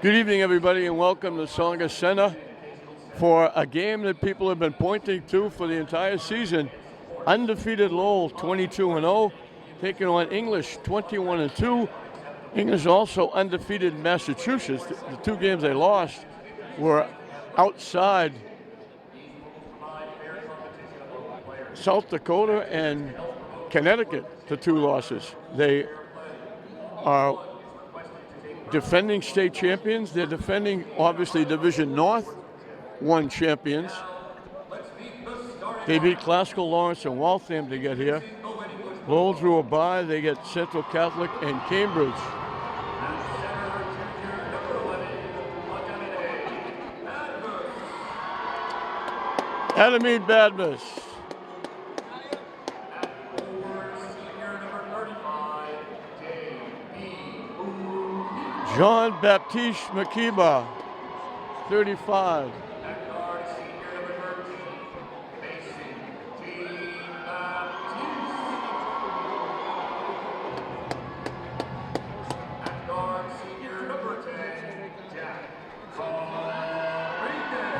Good evening, everybody, and welcome to Tsongas Center for a game that people have been pointing to for the entire season. Undefeated Lowell, 22-0, taking on English, 21-2. English also undefeated Massachusetts. The two games they lost were outside South Dakota and Connecticut, the two losses. They are defending state champions. They're defending, obviously, Division North 1 champions. They beat Classical Lawrence and Waltham to get here. Lowell drew a bye. They get Central Catholic and Cambridge. Adamine Badmus. John Baptiste Makiba, 35.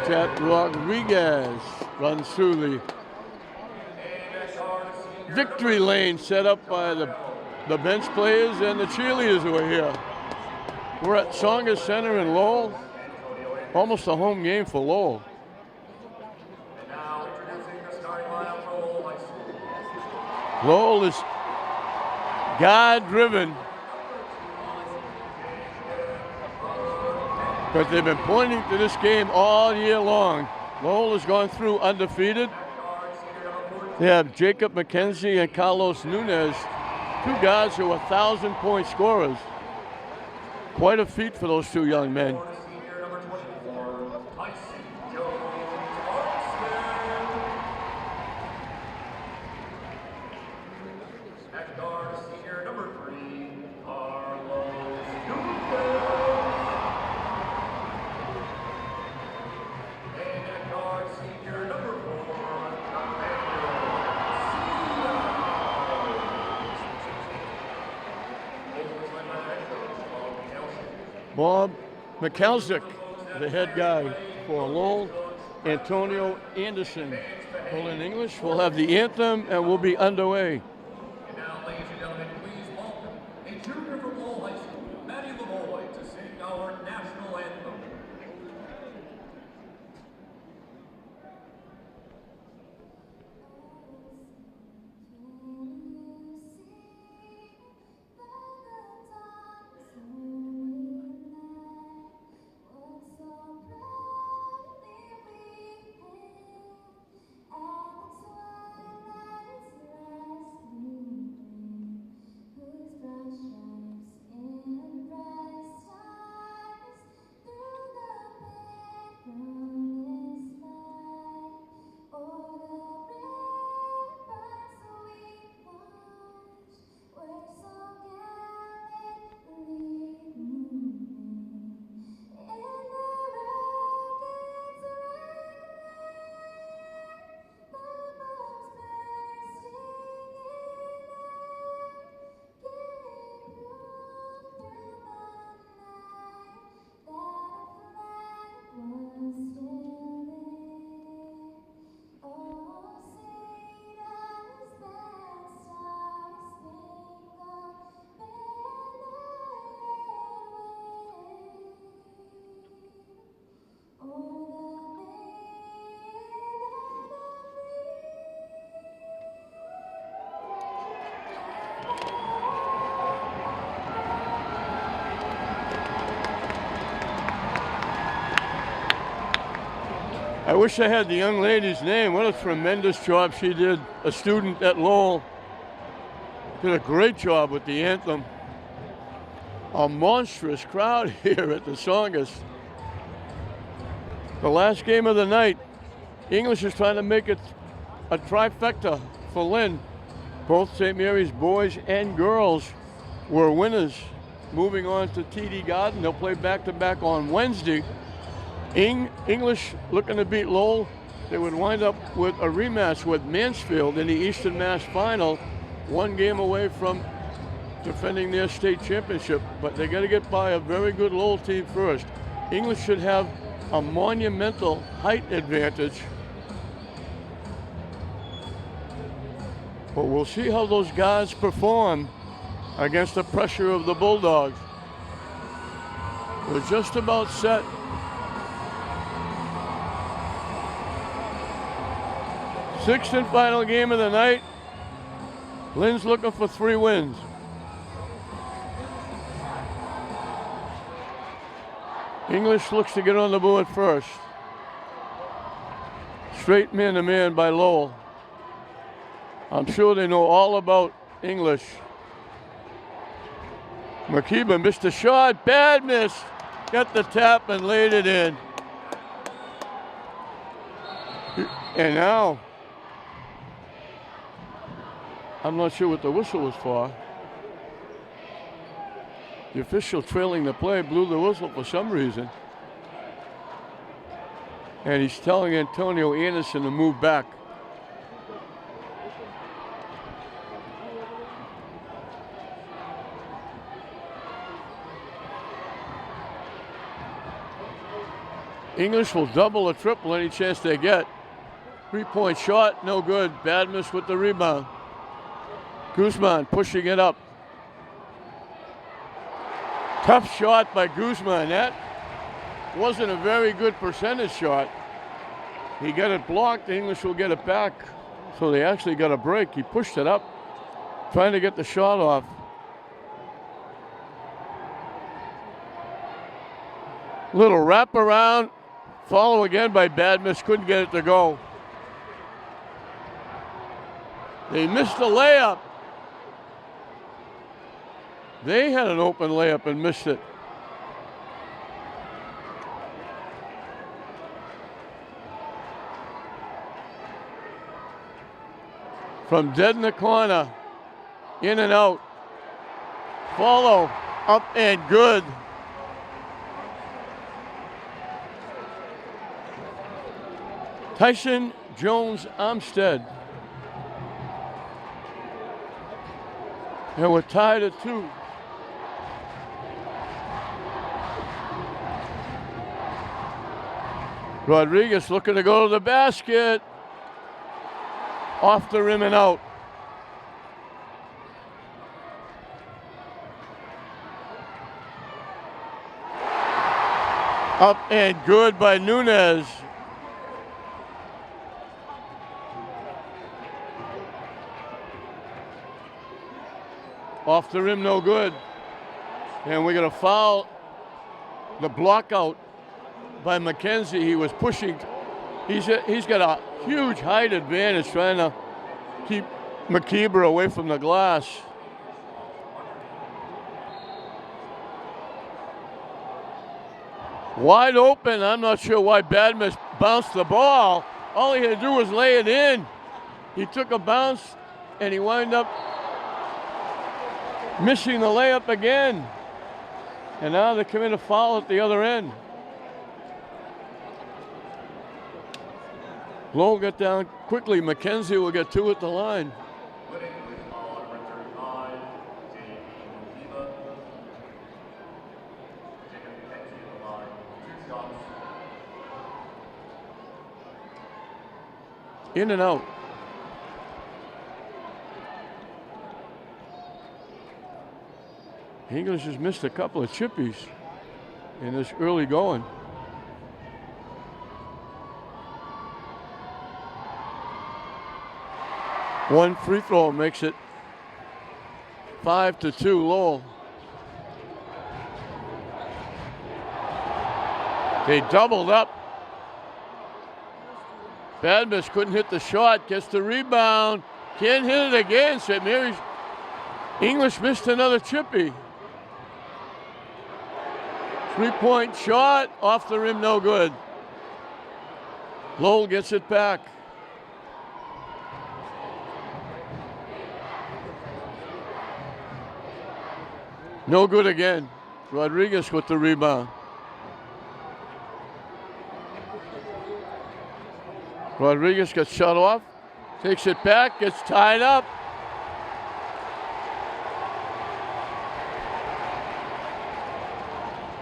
Jack Rodriguez runs through the victory lane set up by the bench players and the cheerleaders who are here. We're at Tsongas Center in Lowell. Almost a home game for Lowell. Lowell is guard-driven, but they've been pointing to this game all year long. Lowell has gone through undefeated. They have Jacob McKenzie and Carlos Nunez, two guys who are 1,000-point scorers. Quite a feat for those two young men. Bob McKelsick, the head guy for Lowell. Antonio Anderson will in English. We'll have the anthem and we'll be underway. And now, ladies and gentlemen, please welcome a junior from Lowell High School, Maddie Lavoy, to sing our national anthem. I wish I had the young lady's name. What a tremendous job she did. A student at Lowell. Did a great job with the anthem. A monstrous crowd here at the Tsongas. The last game of the night. English is trying to make it a trifecta for Lynn. Both St. Mary's boys and girls were winners. Moving on to TD Garden. They'll play back-to-back on Wednesday. English looking to beat Lowell. They would wind up with a rematch with Mansfield in the Eastern Mass Final, one game away from defending their state championship, but they got to get by a very good Lowell team first. English should have a monumental height advantage, but we'll see how those guys perform against the pressure of the Bulldogs. We're just about set. Sixth and final game of the night. Lynn's looking for 3 wins. English looks to get on the board first. Straight man-to-man by Lowell. I'm sure they know all about English. McKeeba missed a shot, bad miss. Got the tap and laid it in. And now, I'm not sure what the whistle was for. The official trailing the play blew the whistle for some reason. And he's telling Antonio Anderson to move back. English will double or triple any chance they get. 3-point shot, no good. Bad miss with the rebound. Guzman pushing it up. Tough shot by Guzman. That wasn't a very good percentage shot. He got it blocked. The English will get it back. So they actually got a break. He pushed it up, trying to get the shot off. Little wraparound. Follow again by Badmus. Couldn't get it to go. They missed the layup. They had an open layup and missed it. From dead in the corner, in and out. Follow, up and good. Tyson Jones Armstead. And we're tied at 2. Rodriguez looking to go to the basket. Off the rim and out. Up and good by Nunez. Off the rim, no good. And we're going to foul the block out by McKenzie. He was pushing. He's got a huge height advantage trying to keep McKeever away from the glass. Wide open. I'm not sure why Badmus bounced the ball. All he had to do was lay it in. He took a bounce and he wound up missing the layup again. And now they commit a foul at the other end. Lowell got down quickly. McKenzie will get 2 at the line. In and out. English has missed a couple of chippies in this early going. One free throw makes it 5-2 Lowell. They doubled up. Badmus couldn't hit the shot, gets the rebound, can't hit it again. St. Mary's. English missed another chippy. 3-point shot, off the rim, no good. Lowell gets it back. No good again. Rodriguez with the rebound. Rodriguez gets shut off, takes it back, gets tied up.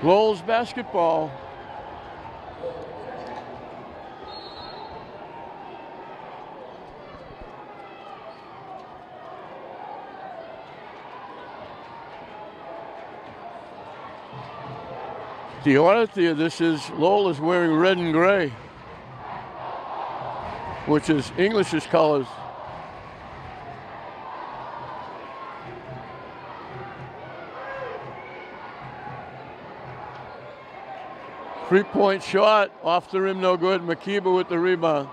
Lowell's basketball. The oddity of this is Lowell is wearing red and gray, which is English's colors. Three-point shot off the rim, no good. Makiba with the rebound.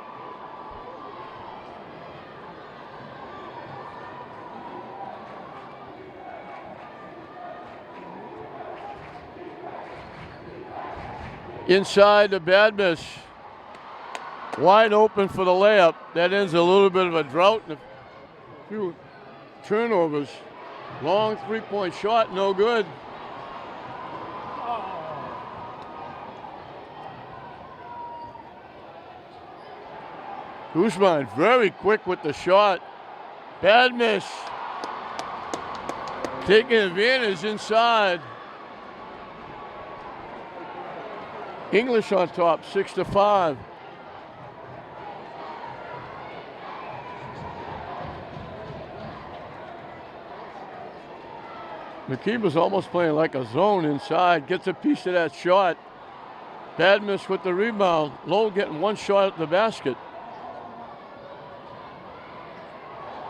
Inside the Badmish. Wide open for the layup. That ends a little bit of a drought and a few turnovers. Long three-point shot, no good. Guzman very quick with the shot. Badmish taking advantage inside. English on top, 6-5. Makiba's almost playing like a zone inside, gets a piece of that shot. Badmish with the rebound. Lowell getting one shot at the basket.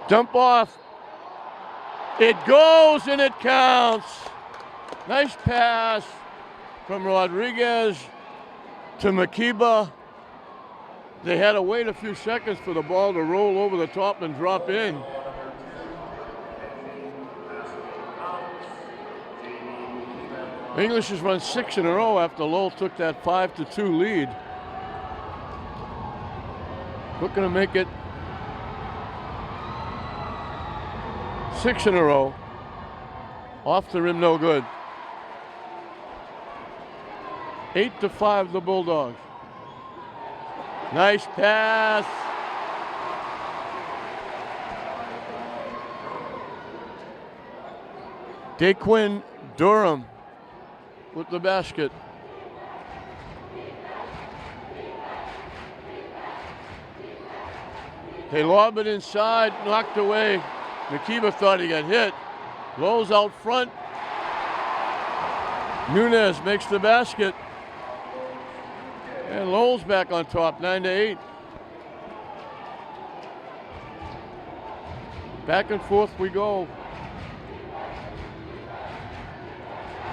Dump off. It goes and it counts. Nice pass from Rodriguez to Makiba. They had to wait a few seconds for the ball to roll over the top and drop in. English has run 6 in a row after Lowell took that 5-2 lead. Looking to make it 6 in a row. Off the rim, no good. 8-5 the Bulldogs. Nice pass. Daquin Durham with the basket. They lob it inside, knocked away. Makiba thought he got hit. Lowell's out front. Nunez makes the basket. And Lowell's back on top, 9-8. Back and forth we go.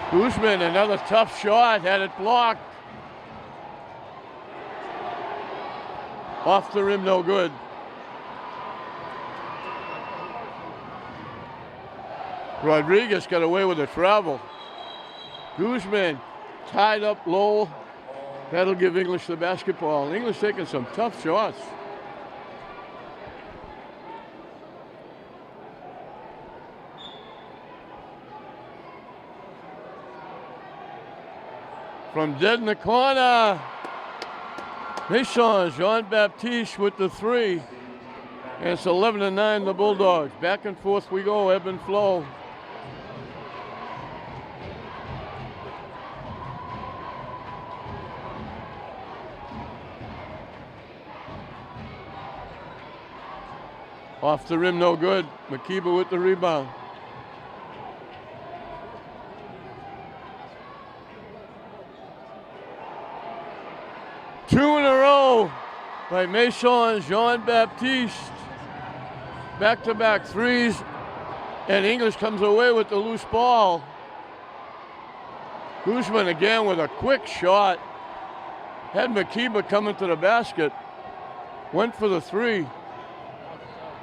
Guzman, another tough shot, had it blocked. Off the rim, no good. Rodriguez got away with the travel. Guzman tied up Lowell. That'll give English the basketball. English taking some tough shots. From dead in the corner, Mason Jean-Baptiste with the three. And it's 11-9 the Bulldogs. Back and forth we go, ebb and flow. Off the rim, no good. Makiba with the rebound. Two in a row by Mason Jean-Baptiste. Back-to-back threes, and English comes away with the loose ball. Guzman again with a quick shot. Had Makiba coming to the basket. Went for the three.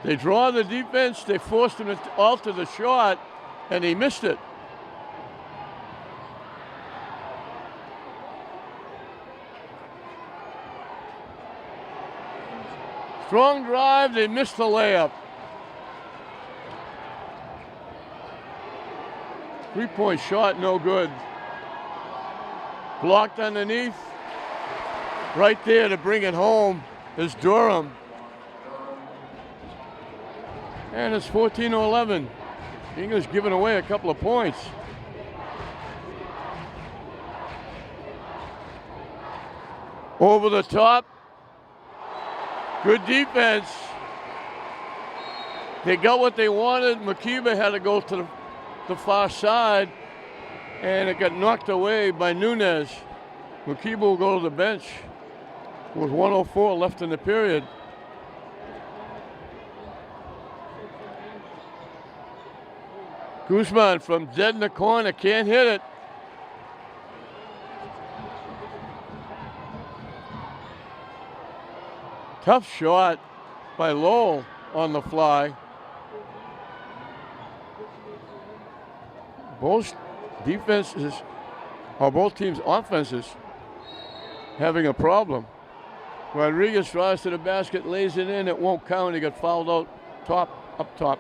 They draw the defense, they forced him to alter the shot, and he missed it. Strong drive, they missed the layup. Three-point shot, no good. Blocked underneath. Right there to bring it home is Durham. And it's 14-11. English giving away a couple of points. Over the top. Good defense. They got what they wanted. Makiba had to go to the far side, and it got knocked away by Nunez. Makiba will go to the bench with 1:04 left in the period. Guzman from dead in the corner, can't hit it. Tough shot by Lowell on the fly. Both defenses, or both teams' offenses, having a problem. Rodriguez drives to the basket, lays it in, it won't count. He got fouled out up top.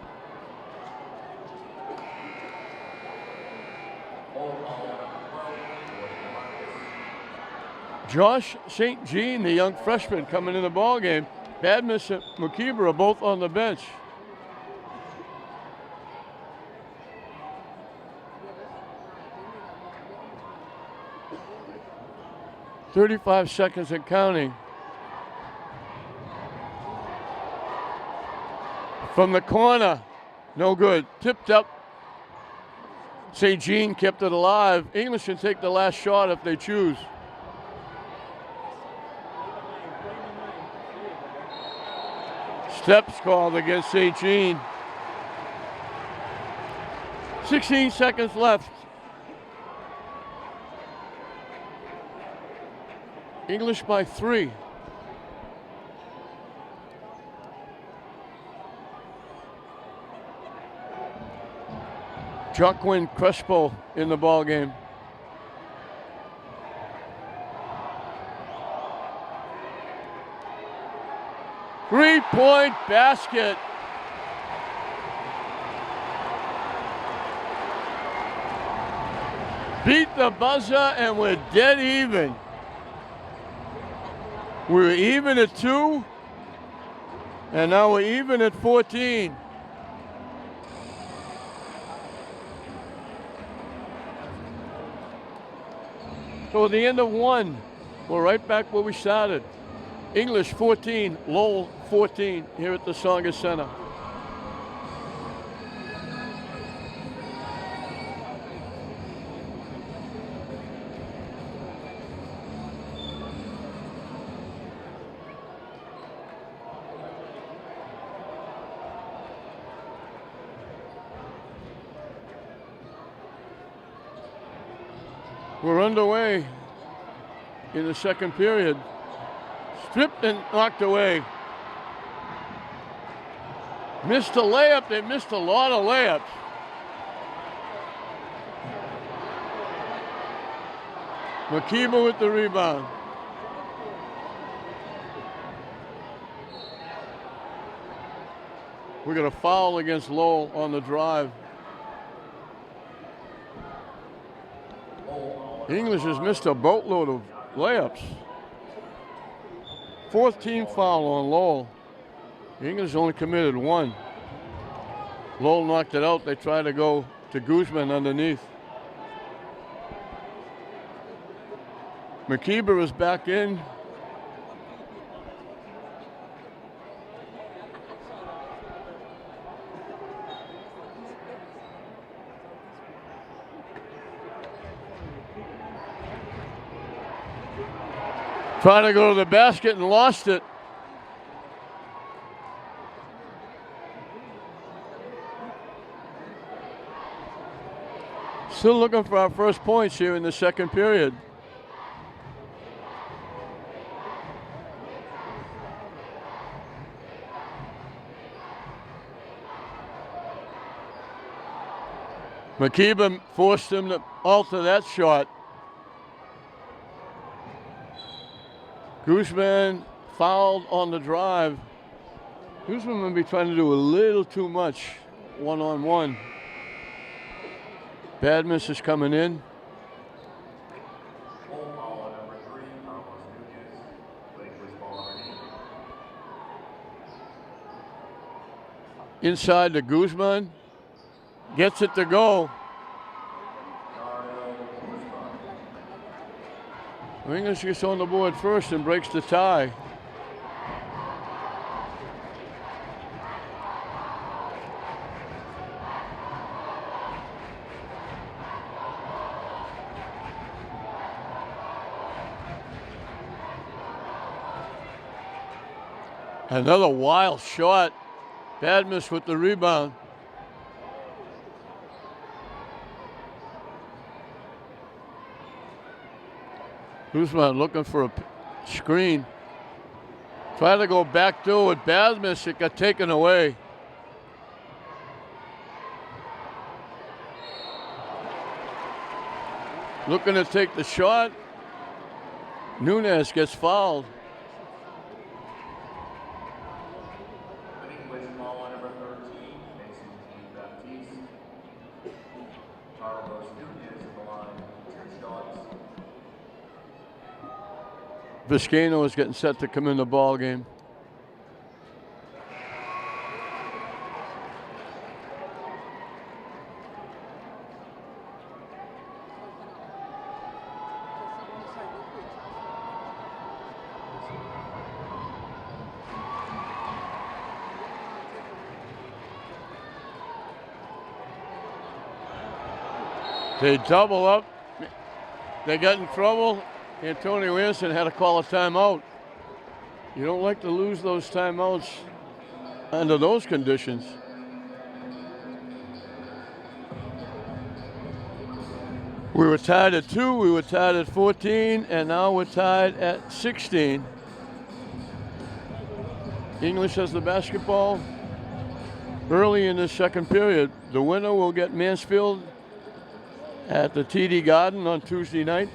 Josh St. Jean, the young freshman coming in the ball game. Badmus and Makiba are both on the bench. "35 seconds and counting." From the corner, no good. Tipped up. St. Jean kept it alive. English can take the last shot if they choose. Steps called against St. Jean. 16 seconds left. English by 3. Joaquin Crespo in the ball game. Three-point basket. Beat the buzzer and we're dead even. We were even at 2, and now we're even at 14. So at the end of 1, we're right back where we started. English 14, Lowell 14 here at the Tsongas Center. We're underway in the second period. Stripped and knocked away. Missed a layup. They missed a lot of layups. Makiba with the rebound. We got a foul against Lowell on the drive. English has missed a boatload of layups. 4th team foul on Lowell. English only committed 1. Lowell knocked it out. They tried to go to Guzman underneath. Makiba is back in. Trying to go to the basket and lost it. Still looking for our first points here in the second period. Makiba forced him to alter that shot. Guzman fouled on the drive. Guzman will be trying to do a little too much one-on-one. Badmus is coming in. Inside to Guzman. Gets it to go. English gets on the board first and breaks the tie. Another wild shot. Badmus with the rebound. Guzman looking for a screen. Try to go back door with Badmus. It got taken away. Looking to take the shot. Nunez gets fouled. Vizcaino is getting set to come in the ball game. They double up. They got in trouble. Antonio Anderson had to call a timeout. You don't like to lose those timeouts under those conditions. We were tied at 2, we were tied at 14, and now we're tied at 16. English has the basketball early in the second period. The winner will get Mansfield at the TD Garden on Tuesday night.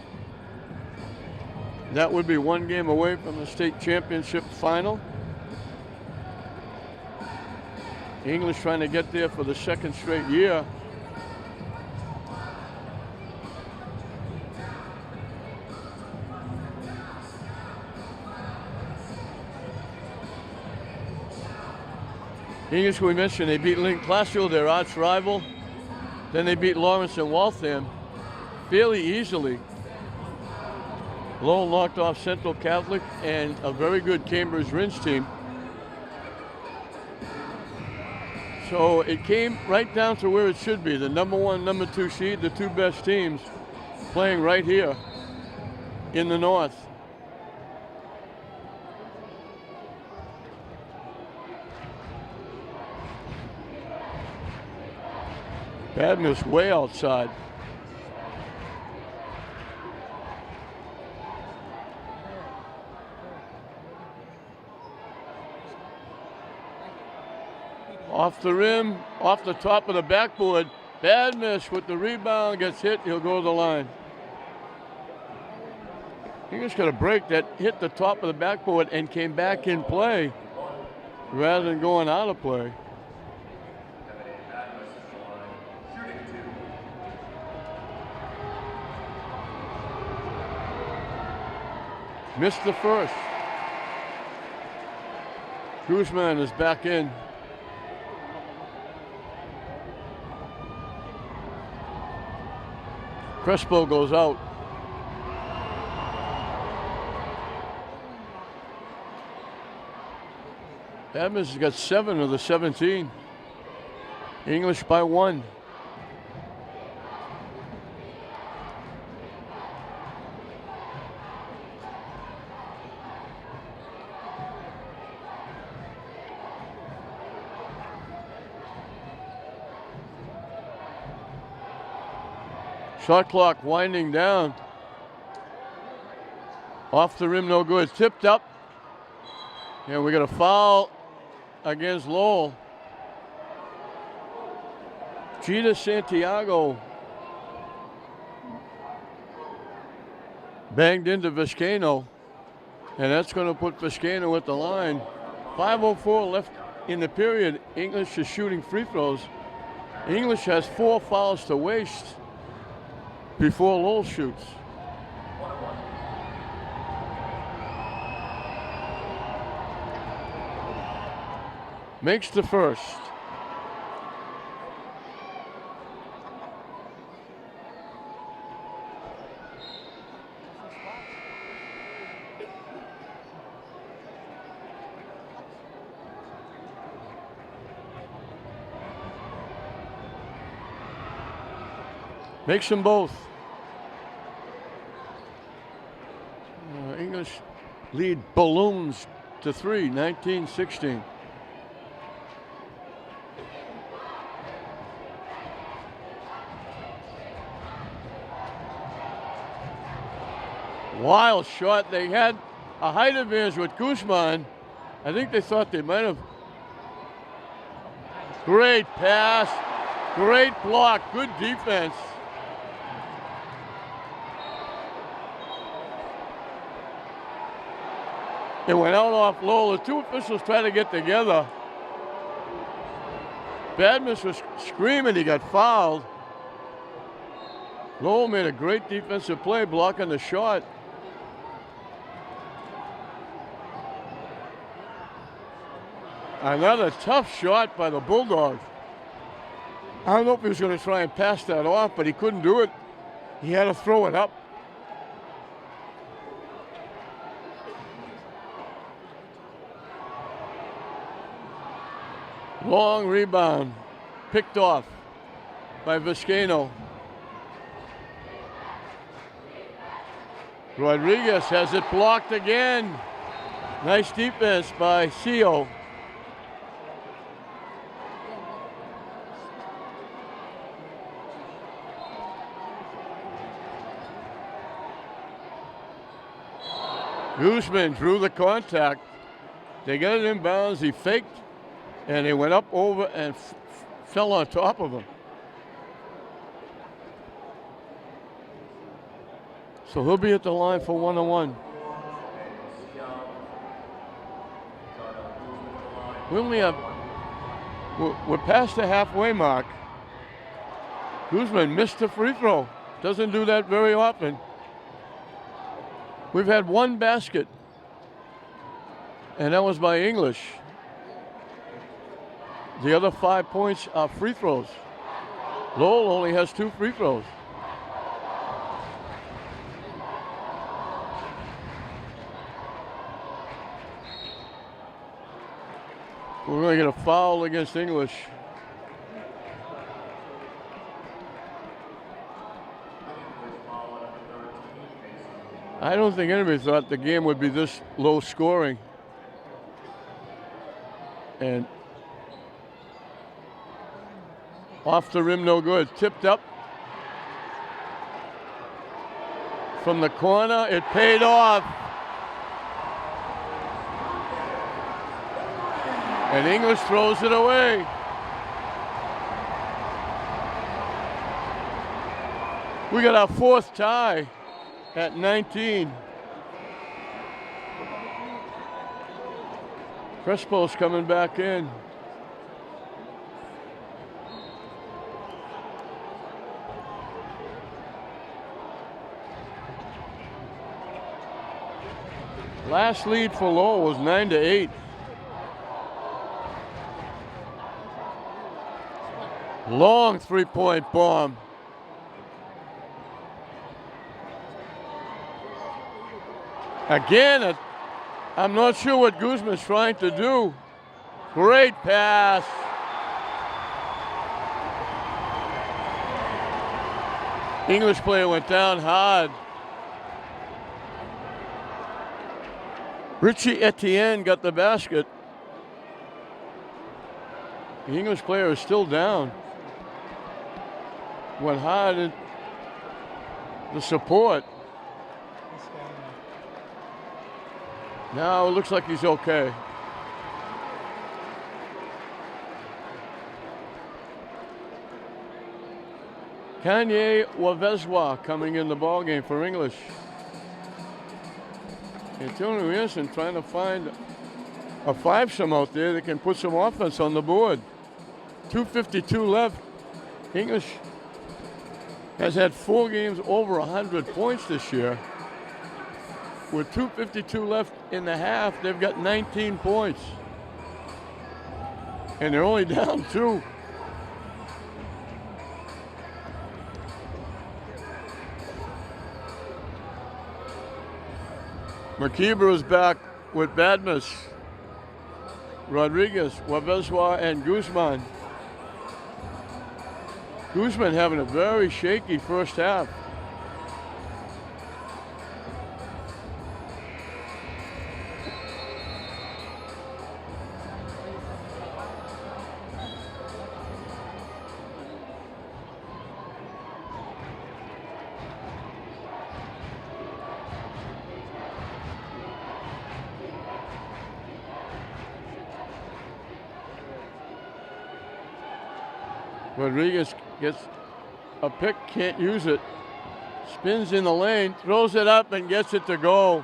That would be one game away from the state championship final. English trying to get there for the second straight year. English, we mentioned, they beat Lynn Classfield, their arch rival. Then they beat Lawrence and Waltham fairly easily. Lowell knocked off Central Catholic and a very good Cambridge Ringe team. So it came right down to where it should be. The number 1, number 2 seed, the two best teams playing right here in the North. Badmus way outside. Off the rim, off the top of the backboard. Badmus with the rebound, gets hit, he'll go to the line. He just got a break that hit the top of the backboard and came back in play rather than going out of play. Missed the first. Guzman is back in. Crespo goes out. Badmus has got 7 of the 17. English by 1. Shot clock winding down. Off the rim, no good. Tipped up. And we got a foul against Lowell. Gita Santiago banged into Vizcaino. And that's going to put Vizcaino at the line. 5:04 left in the period. English is shooting free throws. English has 4 fouls to waste before Lowell shoots. Makes the first. Makes them both. English lead balloons to 3, 19-16. Wild shot. They had a height advantage with Guzman. I think they thought they might have. Great pass. Great block. Good defense. It went out off Lowell. The two officials tried to get together. Badmus was screaming. He got fouled. Lowell made a great defensive play blocking the shot. Another tough shot by the Bulldogs. I don't know if he was going to try and pass that off, but he couldn't do it. He had to throw it up. Long rebound, picked off by Vizcaino. Rodriguez has it blocked again. Nice defense by Sio. Guzman drew the contact. They got it in bounds. He faked, and he went up over and fell on top of him. So he'll be at the line for 1-on-1. We only have, we're past the halfway mark. Guzman missed the free throw. Doesn't do that very often. We've had one basket, and that was by English. The other 5 points are free throws. Lowell only has 2 free throws. We're going to get a foul against English. I don't think anybody thought the game would be this low scoring. And off the rim, no good. Tipped up from the corner. It paid off. And English throws it away. We got our 4th tie at 19. Crespo's coming back in. Last lead for Lowell was 9-8. Long three-point bomb. Again, I'm not sure what Guzman's trying to do. Great pass. English player went down hard. Richie Etienne got the basket. The English player is still down. Went hard in the support. Now it looks like he's okay. Kanye Wavezwa coming in the ballgame for English. Antonio Anderson trying to find a fivesome out there that can put some offense on the board. 2:52 left. English has had 4 games over 100 points this year. With 2:52 left in the half, they've got 19 points. And they're only down 2. McKeever is back with Badmus, Rodriguez, Wavezwa, and Guzman. Guzman having a very shaky first half. Rodriguez gets a pick, can't use it. Spins in the lane, throws it up and gets it to go.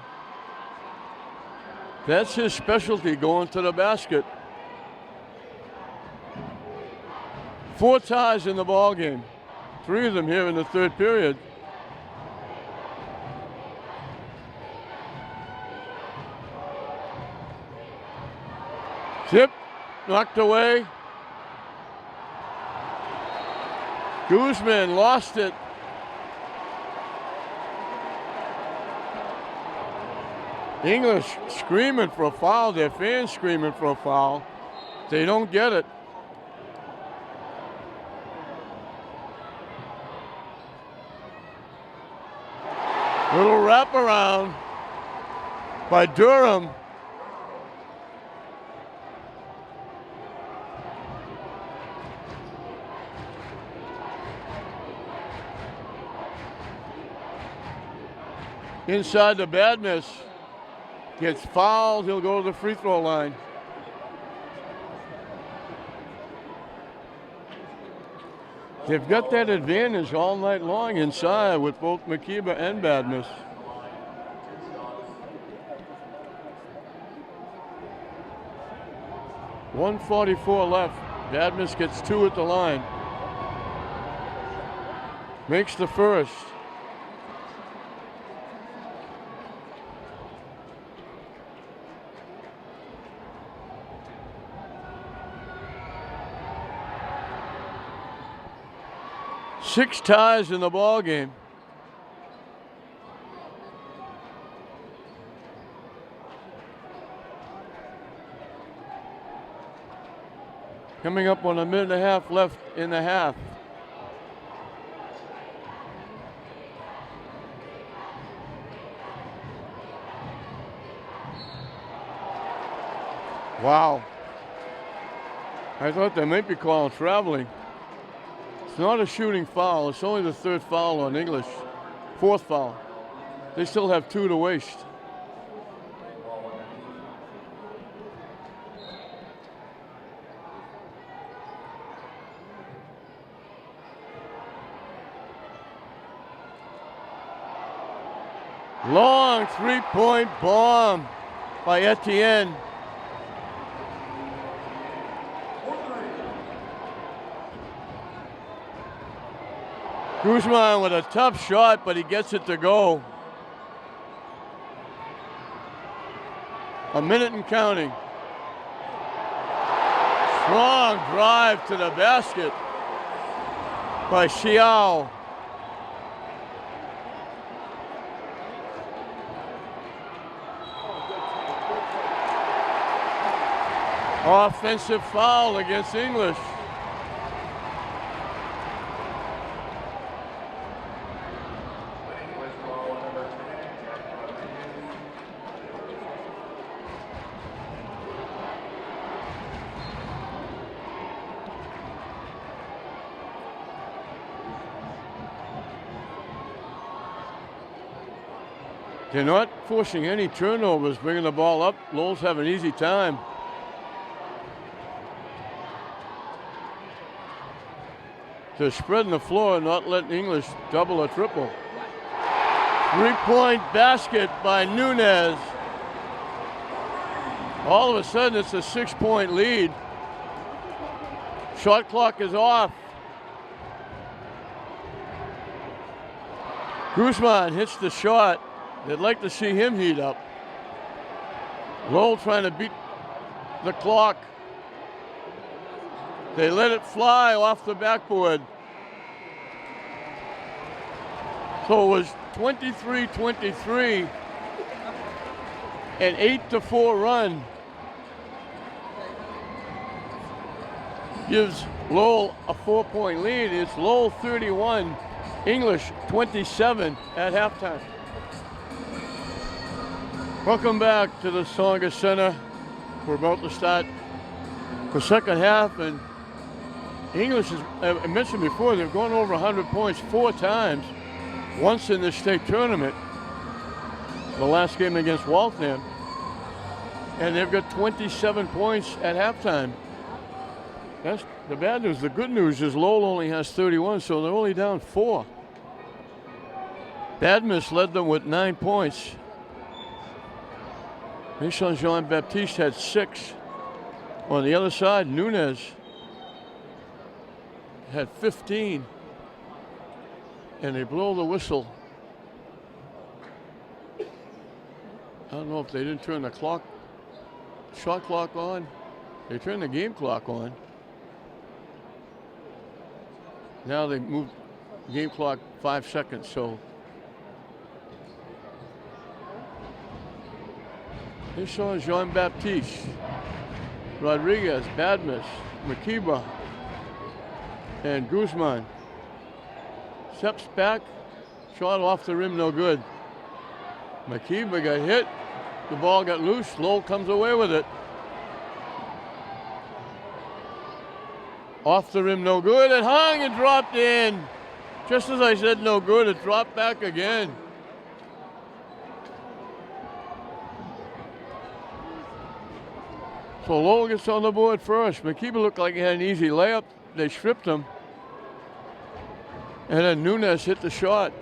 That's his specialty, going to the basket. 4 ties in the ball game. 3 of them here in the third period. Tip, knocked away. Guzman lost it. English screaming for a foul. Their fans screaming for a foul. They don't get it. Little wraparound by Durham. Inside the badness, gets fouled, he'll go to the free throw line. They've got that advantage all night long inside with both Makiba and Badness. .144 left. Badness gets 2 at the line. Makes the first. Six ties in the ball game. Coming up on a minute and a half left in the half. Wow. I thought they might be calling traveling. It's not a shooting foul. It's only the 3rd foul on English. 4th foul. They still have 2 to waste. Long 3-point bomb by Etienne. Guzman with a tough shot, but he gets it to go. A minute and counting. Strong drive to the basket by Xiao. Offensive foul against English. They're not forcing any turnovers, bringing the ball up. Lowell's have an easy time. They're spreading the floor and not letting English double or triple. 3-point basket by Nunez. All of a sudden, it's a 6-point lead. Shot clock is off. Guzman hits the shot. They'd like to see him heat up. Lowell trying to beat the clock. They let it fly off the backboard. So it was 23-23, an 8-4 run. gives Lowell a 4-point lead. It's Lowell 31, English 27 at halftime. Welcome back to the Tsongas Center. We're about to start the second half, and English, as I mentioned before, they've gone over 100 points 4 times, once in the state tournament, the last game against Waltham, and they've got 27 points at halftime. That's the bad news. The good news is Lowell only has 31, so they're only down 4. Badmus led them with 9 points. Maison Jean-Baptiste had 6. On the other side, Nunez had 15. And they blow the whistle. I don't know if they didn't turn the shot clock on. They turned the game clock on. Now they moved the game clock 5 seconds, so. Maison Jean-Baptiste, Rodriguez, Badmus, Makiba, and Guzman. Steps back, shot off the rim, no good. Makiba got hit, the ball got loose, Lowell comes away with it. Off the rim, no good, it hung and dropped in. Just as I said no good, it dropped back again. So Lowell gets on the board first. Makiba looked like he had an easy layup. They stripped him. And then Nunez hit the shot.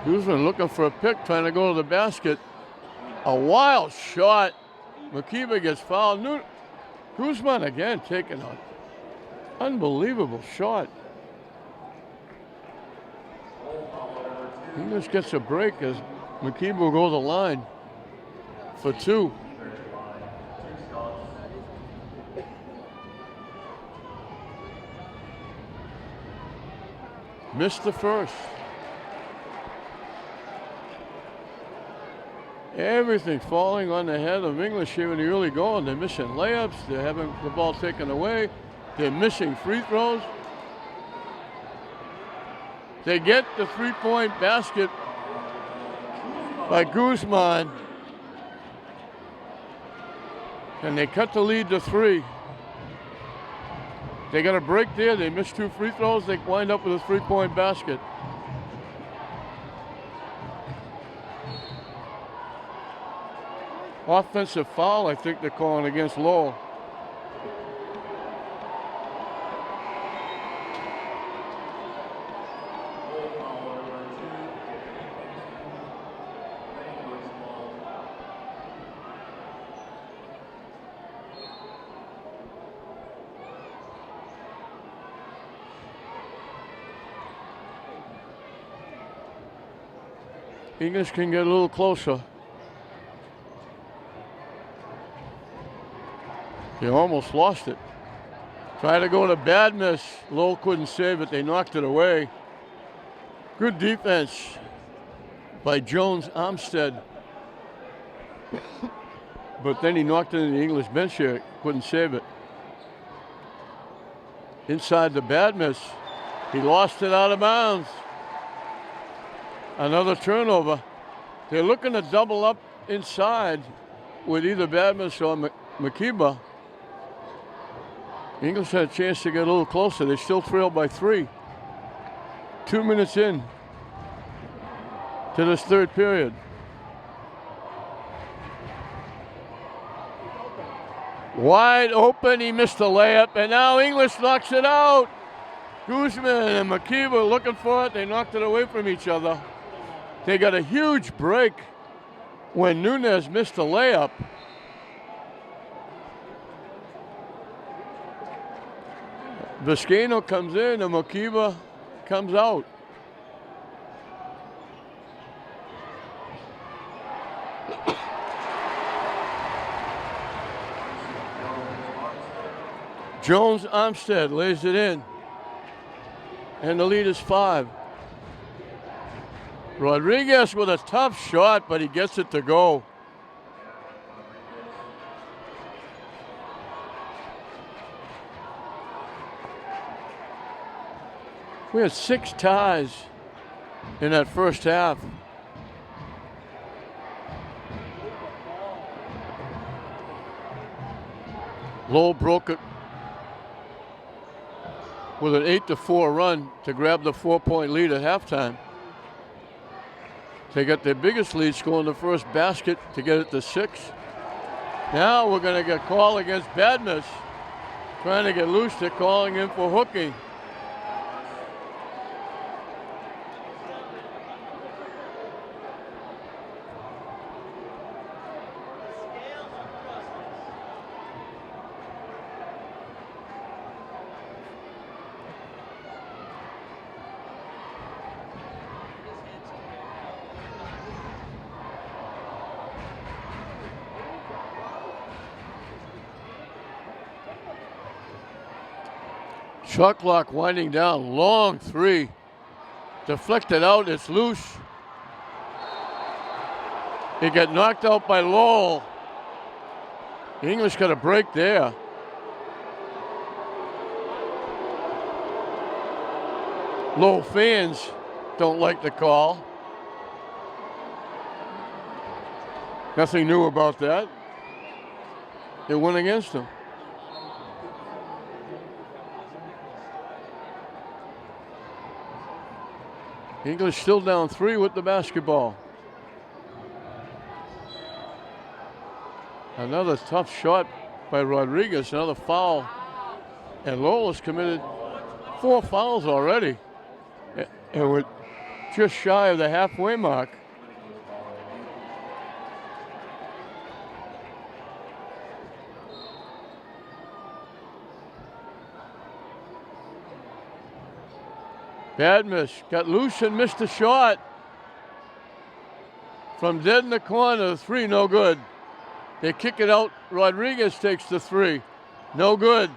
Guzman looking for a pick, trying to go to the basket. A wild shot. Makiba gets fouled. Guzman again taking an unbelievable shot. English gets a break as Makiba will go to the line for 2. Missed the first. Everything falling on the head of English here in the early going. They're missing layups. They're having the ball taken away. They're missing free throws. They get the 3-point basket by Guzman. And they cut the lead to 3. They got a break there. They missed 2 free throws. They wind up with a 3-point basket. Offensive foul, I think they're calling against Lowell. English can get a little closer. They almost lost it. Tried to go to Badmus. Lowell couldn't save it. They knocked it away. Good defense by Jones Armstead. But then he knocked it in the English bench here. Couldn't save it. Inside the Badmus. He lost it out of bounds. Another turnover. They're looking to double up inside with either Badmus or Makiba. English had a chance to get a little closer. They still trail by 3. 2 minutes in to this third period. Wide open, he missed the layup, and now English knocks it out. Guzman and Makiba looking for it. They knocked it away from each other. They got a huge break when Nunez missed the layup. Vizcaino comes in and Makiba comes out. Jones Armstead lays it in. And the lead is 5. Rodriguez with a tough shot, but he gets it to go. We had 6 ties in that first half. Lowell broke it with an 8-4 run to grab the 4-point lead at halftime. They got their biggest lead, scoring the first basket to get it to 6. Now we're going to get called against Badmus. Trying to get loose, they're calling him for hooking. Shot clock winding down, long 3. Deflected out, it's loose. It got knocked out by Lowell. English got a break there. Lowell fans don't like the call. Nothing new about that. It went against them. English still down 3 with the basketball. Another tough shot by Rodriguez, another foul. And Lowell has committed 4 fouls already. And we're just shy of the halfway mark. Badmus got loose and missed a shot. From dead in the corner, the 3, no good. They kick it out. Rodriguez takes the 3. No good.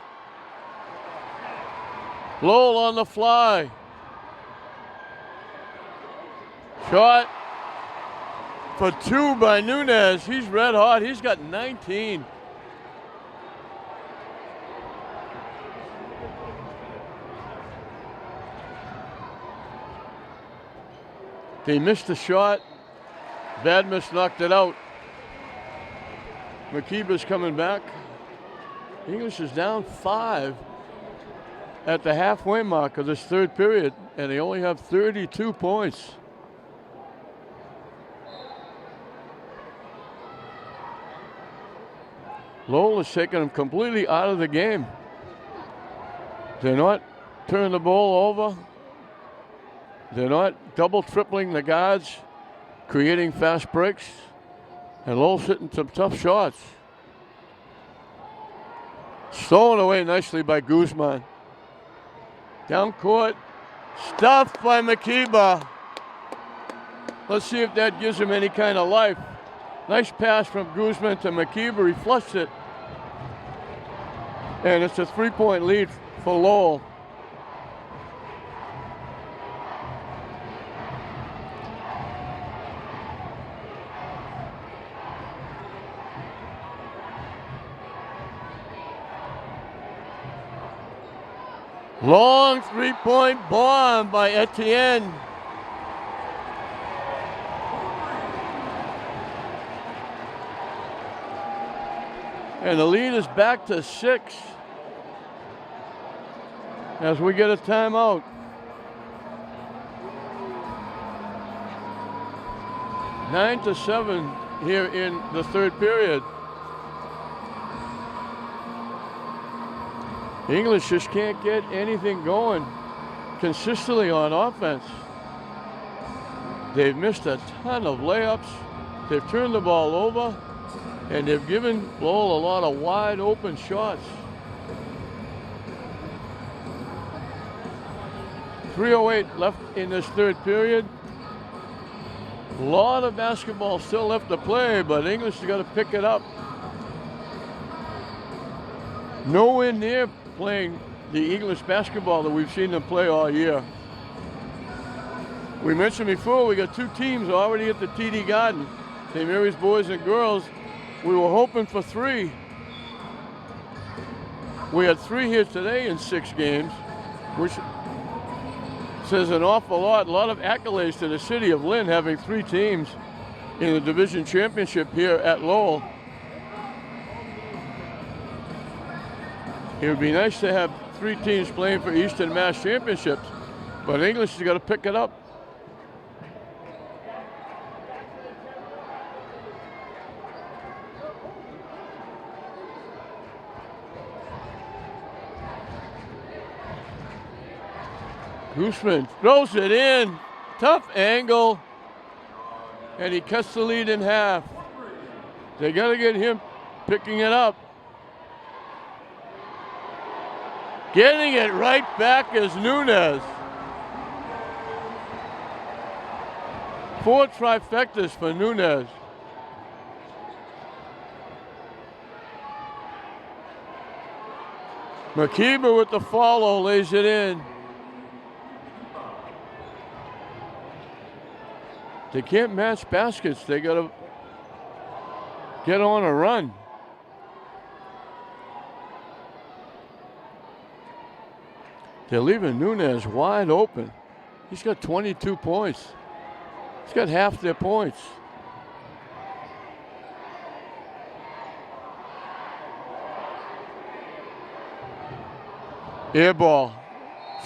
Lowell on the fly. Shot for 2 by Nunez. He's red hot. He's got 19. They missed the shot. Badmus knocked it out. Makiba's coming back. English is down 5 at the halfway mark of this third period, and they only have 32 points. Lowell has taken them completely out of the game. They're not turning the ball over. They're not double tripling the guards, creating fast breaks. And Lowell's hitting some tough shots. Stolen away nicely by Guzman. Down court, stuffed by Makiba. Let's see if that gives him any kind of life. Nice pass from Guzman to Makiba. He flushed it. And it's a 3-point lead for Lowell. Long 3-point bomb by Etienne. And the lead is back to 6 as we get a timeout. Nine to 7 here in the third period. English just can't get anything going consistently on offense. They've missed a ton of layups. They've turned the ball over, and they've given Lowell a lot of wide open shots. 3:08 left in this third period. A lot of basketball still left to play, but English has got to pick it up. Nowhere near playing the English basketball that we've seen them play all year. We mentioned before, we got 2 teams already at the TD Garden, St. Mary's boys and girls. We were hoping for 3. We had 3 here today in 6 games, which says an awful lot. A lot of accolades to the city of Lynn having 3 teams in the division championship here at Lowell. It would be nice to have 3 teams playing for Eastern Mass Championships, but English has got to pick it up. Gooseman throws it in, tough angle, and he cuts the lead in half. They got to get him picking it up. Getting it right back is Nunez. 4 trifectas for Nunez. Makiba with the follow, lays it in. They can't match baskets. They got to get on a run. They're leaving Nunez wide open. He's got 22 points. He's got half their points. Air ball.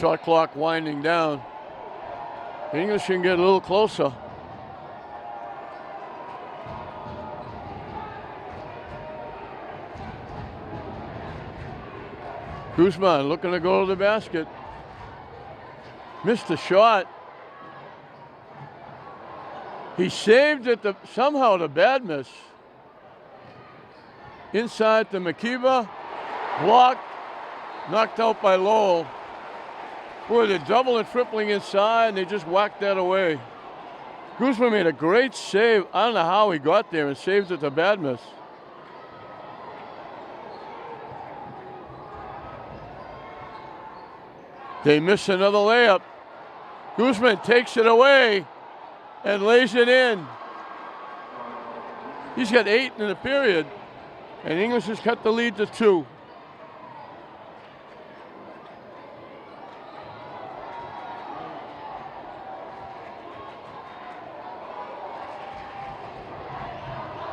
Shot clock winding down. English can get a little closer. Guzman looking to go to the basket. Missed the shot. He saved it, somehow the bad miss. Inside to Makiba. Blocked. Knocked out by Lowell. Boy, they're double and tripling inside, and they just whacked that away. Guzman made a great save. I don't know how he got there and saved it to bad miss. They miss another layup. Guzman takes it away and lays it in. He's got 8 in the period, and English has cut the lead to 2.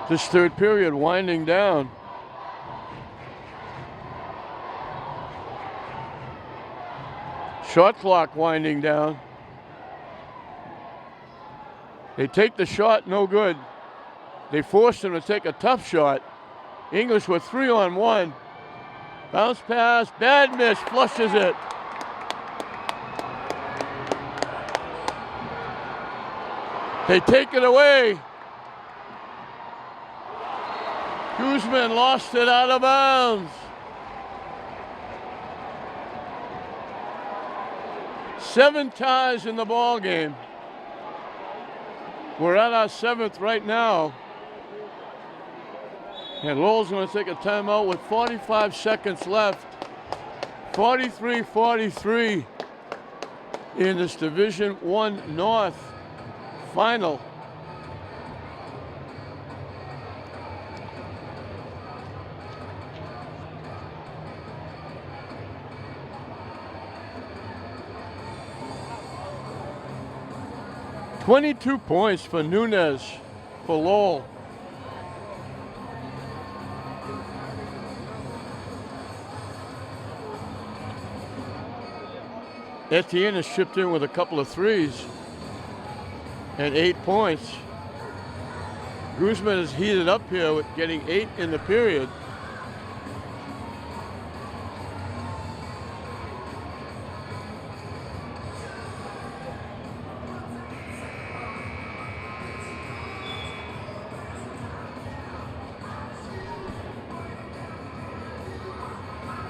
This third period winding down. Shot clock winding down. They take the shot, no good. They forced him to take a tough shot. English with 3-on-1. Bounce pass, bad miss, flushes it. They take it away. Guzman lost it out of bounds. 7 ties in the ball game. We're at our 7th right now. And Lowell's going to take a timeout with 45 seconds left. 43-43 in this Division I North final. "22 points for Nunez for Lowell. Etienne has chipped in with a couple of threes and 8 points. Guzman is heated up here with getting 8 in the period.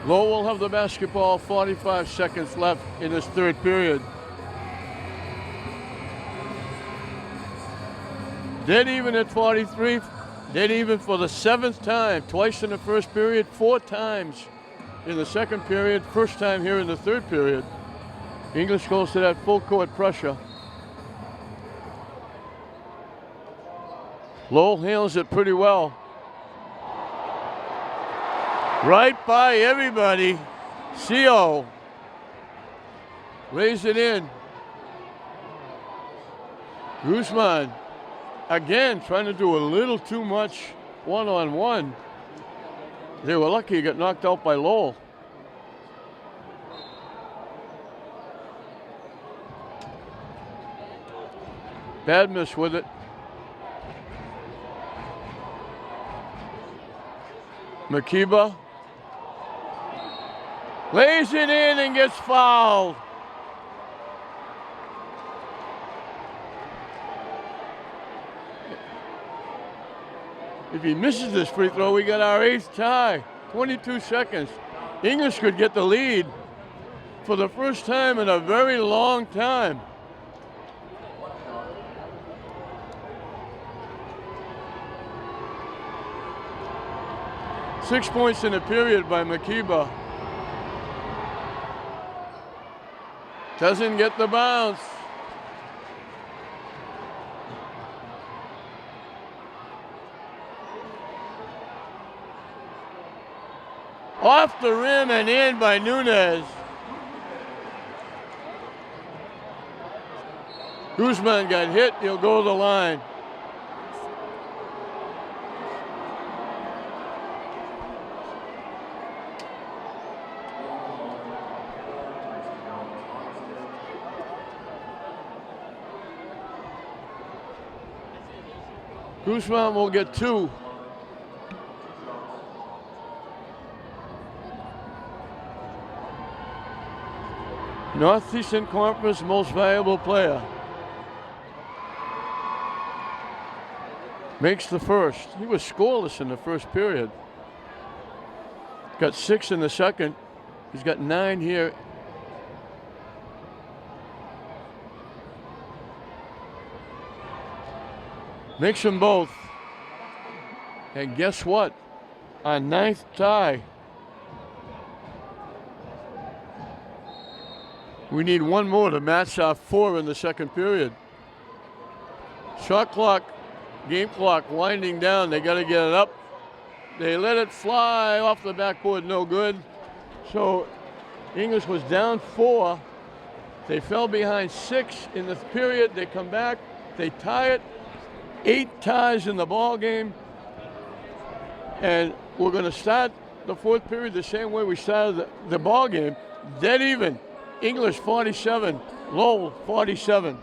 Lowell will have the basketball, 45 seconds left in this third period. Dead even at 43, dead even for the 7th time, twice in the first period, 4 times in the second period, first time here in the third period. English goes to that full court pressure. Lowell handles it pretty well. Right by everybody. CO lays it in. Guzman, again, trying to do a little too much one-on-one. They were lucky he got knocked out by Lowell. Bad miss with it. Makiba lays it in and gets fouled. If he misses this free throw, we got our 8th tie. 22 seconds. English could get the lead for the first time in a very long time. Six points in a period by Makiba. Doesn't get the bounce. Off the rim and in by Nunez. Guzman got hit, he'll go to the line. Guzman will get 2. Northeastern Conference Most Valuable Player. Makes the first. He was scoreless in the first period. Got 6 in the second. He's got 9 here. Makes them both. And guess what? Our 9th tie. We need one more to match our 4 in the second period. Shot clock, game clock winding down. They got to get it up. They let it fly off the backboard, no good. So English was down 4. They fell behind 6 in the period. They come back, they tie it. 8 ties in the ball game. And we're going to start the 4th period the same way we started the ball game. Dead even. English 47, Lowell 47.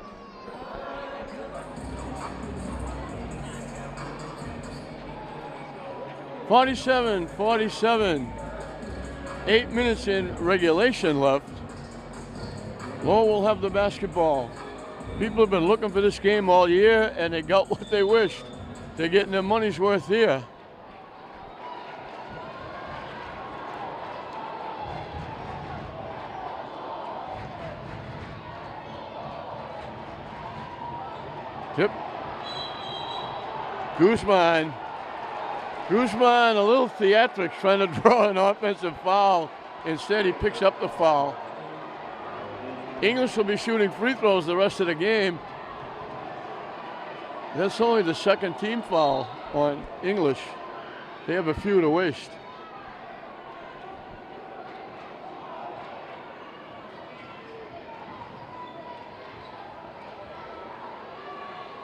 .47. 8 minutes in regulation left. Lowell will have the basketball. People have been looking for this game all year, and they got what they wished. They're getting their money's worth here. Tip. Guzman, a little theatrics, trying to draw an offensive foul. Instead, he picks up the foul. English will be shooting free throws the rest of the game. That's only the second team foul on English. They have a few to waste.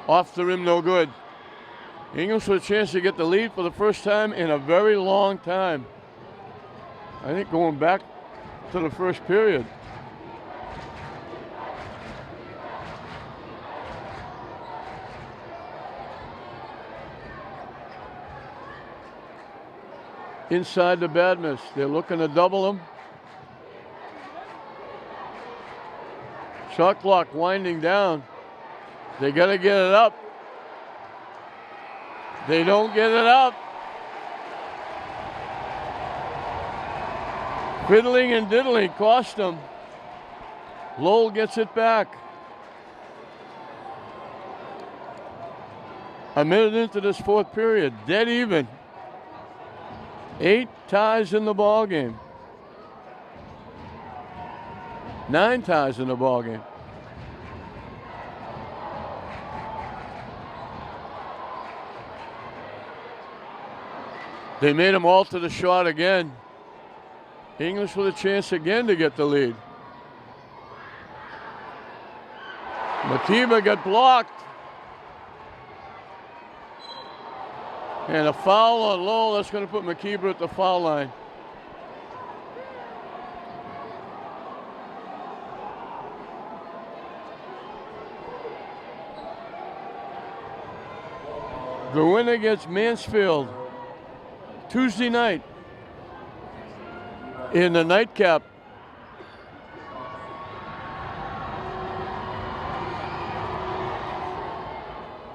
Off the rim, no good. English with a chance to get the lead for the first time in a very long time. I think going back to the first period. Inside the Badmus, they're looking to double him. Shot clock winding down. They got to get it up. They don't get it up. Fiddling and diddling cost them. Lowell gets it back. A minute into this 4th period, dead even. 8 ties in the ball game. 9 ties in the ball game. They made him alter the shot again. English with a chance again to get the lead. Makiba got blocked. And a foul on Lowell. That's going to put Makiba at the foul line. The win against Mansfield Tuesday night in the nightcap.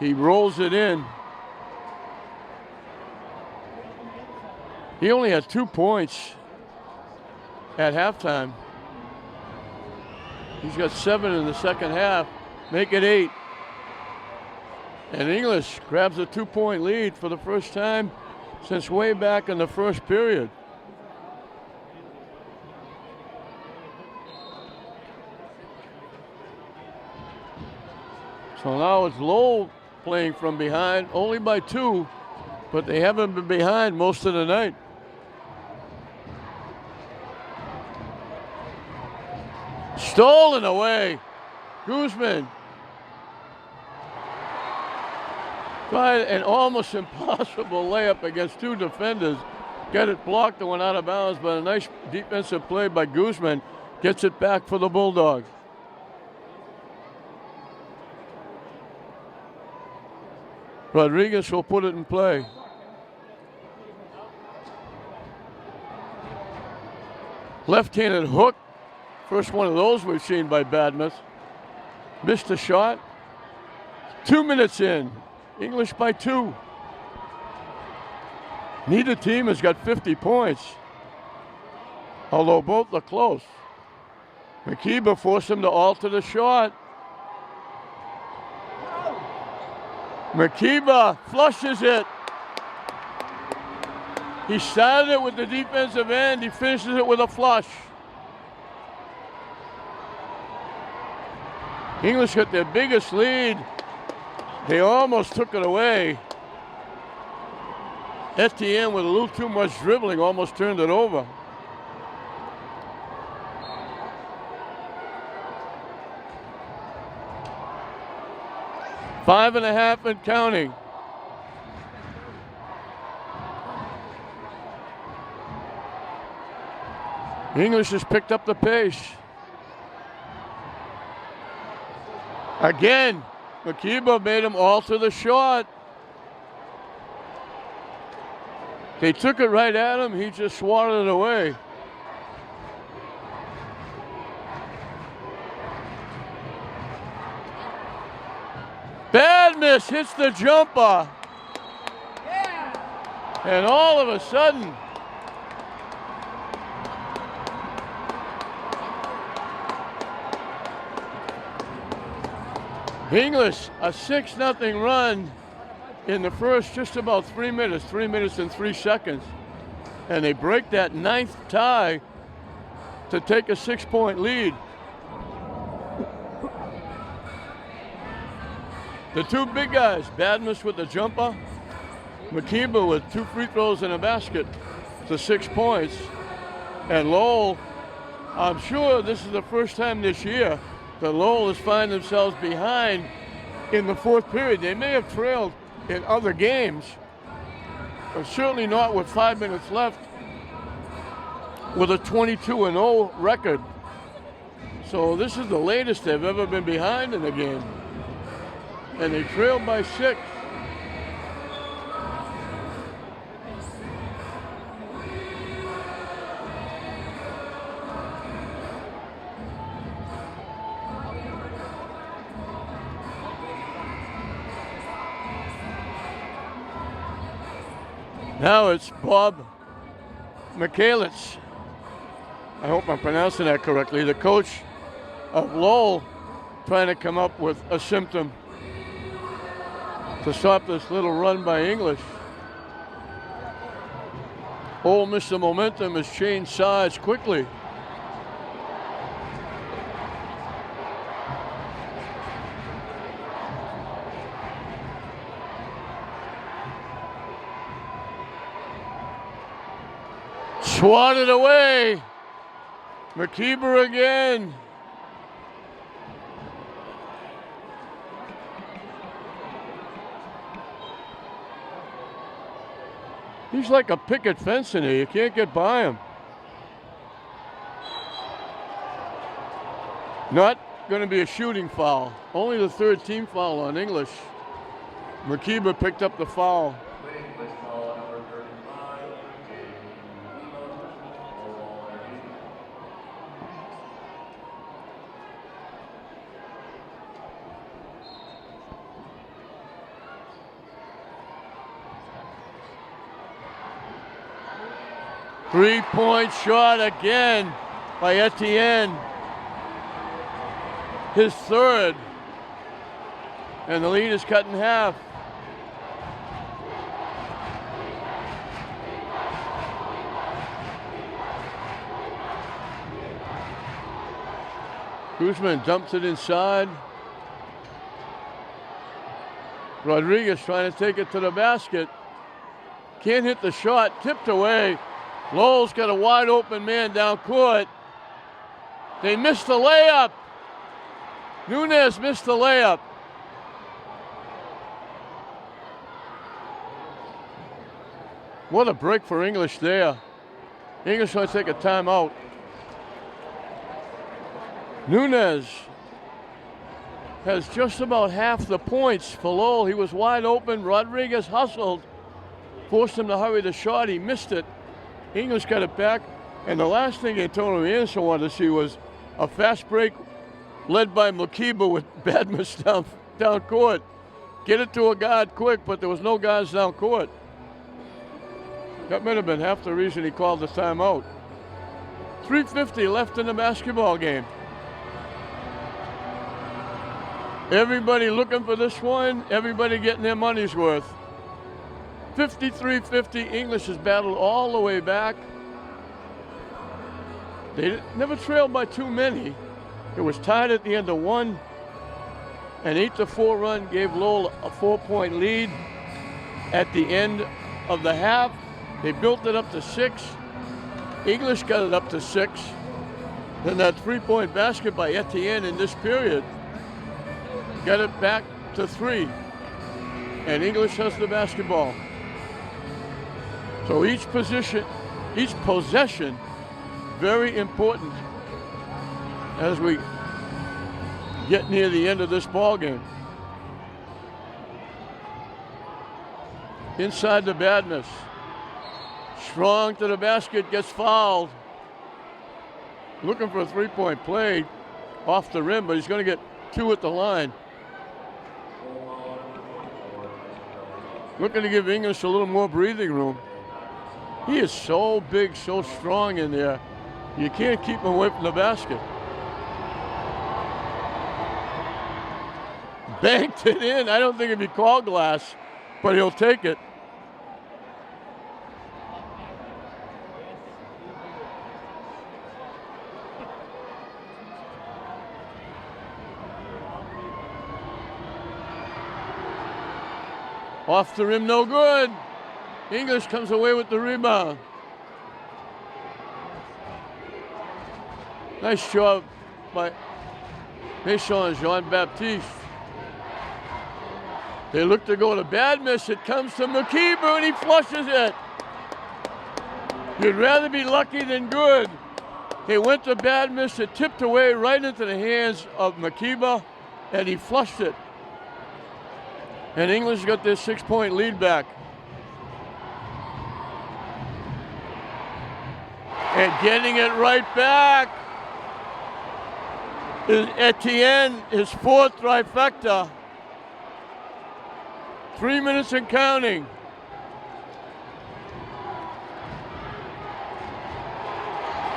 He rolls it in. He only had 2 points at halftime. He's got 7 in the second half, make it 8. And English grabs a 2-point lead for the first time since way back in the first period. So now it's Lowell playing from behind, only by 2, but they haven't been behind most of the night. Stolen away. Guzman. Tried an almost impossible layup against 2 defenders. Got it blocked and went out of bounds, but a nice defensive play by Guzman gets it back for the Bulldogs. Rodriguez will put it in play. Left-handed hook. First one of those we've seen by Badmus. Missed a shot. 2 minutes in. English by 2. Neither team has got 50 points, although both are close. Makiba forced him to alter the shot. Makiba flushes it. He started it with the defensive end. He finishes it with a flush. English got their biggest lead. They almost took it away. Etienne, with a little too much dribbling, almost turned it over. Five and a half and counting. English has picked up the pace. Again, Makiba made him alter the shot. They took it right at him. He just swatted it away. Badmus hits the jumper. And all of a sudden, English, a 6-0 run in the first just about 3 minutes, 3 minutes and 3 seconds. And they break that 9th tie to take a 6-point lead. The 2 big guys, Badmus with the jumper, Makiba with 2 free throws and a basket to 6 points. And Lowell, I'm sure this is the first time this year that Lowell has found themselves behind in the 4th period. They may have trailed in other games, but certainly not with 5 minutes left with a 22-0 record. So this is the latest they've ever been behind in the game. And they trailed by 6. Now it's Bob Michaelitz. I hope I'm pronouncing that correctly. The coach of Lowell trying to come up with a symptom to stop this little run by English. Ole Miss, the momentum has changed sides quickly. Swatted away. McKeever again. He's like a picket fence in here. You can't get by him. Not going to be a shooting foul. Only the third team foul on English. McKeever picked up the foul. 3-point shot again by Etienne. His third. And the lead is cut in half. Guzman dumps it inside. Rodriguez trying to take it to the basket. Can't hit the shot, tipped away. Lowell's got a wide open man down court. They missed the layup. Nunez missed the layup. What a break for English there. English want to take a timeout. Nunez has just about half the points for Lowell. He was wide open. Rodriguez hustled, forced him to hurry the shot. He missed it. English got it back. And the last thing Antonio Anderson wanted to see was a fast break led by McKeever with Badmus down court. Get it to a guard quick, but there was no guards down court. That might have been half the reason he called the timeout. 3:50 left in the basketball game. Everybody looking for this one, everybody getting their money's worth. 53-50, English has battled all the way back. They never trailed by too many. It was tied at the end of one. An 8-4 run gave Lowell a 4-point lead. At the end of the half, they built it up to 6. English got it up to 6. Then that 3-point basket by Etienne in this period got it back to 3. And English has the basketball. So each possession, very important as we get near the end of this ball game. Inside the Badness. Strong to the basket, gets fouled. Looking for a 3-point play off the rim, but he's going to get 2 at the line. Looking to give English a little more breathing room. He is so big, so strong in there. You can't keep him away from the basket. Banked it in. I don't think it'd be called glass, but he'll take it. Off the rim, no good. English comes away with the rebound. Nice job by Mason Jean-Baptiste. They look to go to Badmus. It comes to McKeever and he flushes it. You'd rather be lucky than good. They went to Badmus. It tipped away right into the hands of McKeever and he flushed it. And English got their 6-point lead back. And getting it right back is Etienne, his 4th trifecta. 3 minutes and counting.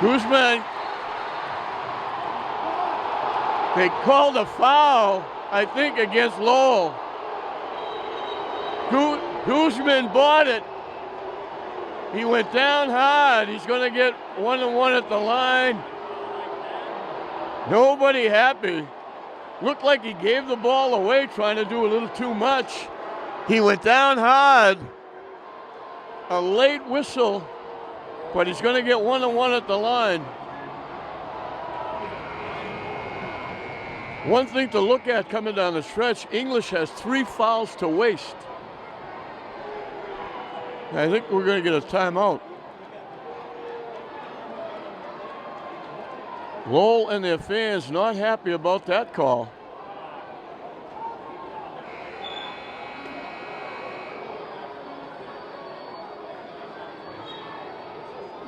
Guzman, they called a foul, I think, against Lowell. Guzman bought it. He went down hard. He's going to get 1-1 at the line. Nobody happy. Looked like he gave the ball away, trying to do a little too much. He went down hard. A late whistle but he's going to get 1-1 at the line. One thing to look at coming down the stretch, English has 3 fouls to waste. I think we're going to get a timeout. Lowell and their fans not happy about that call.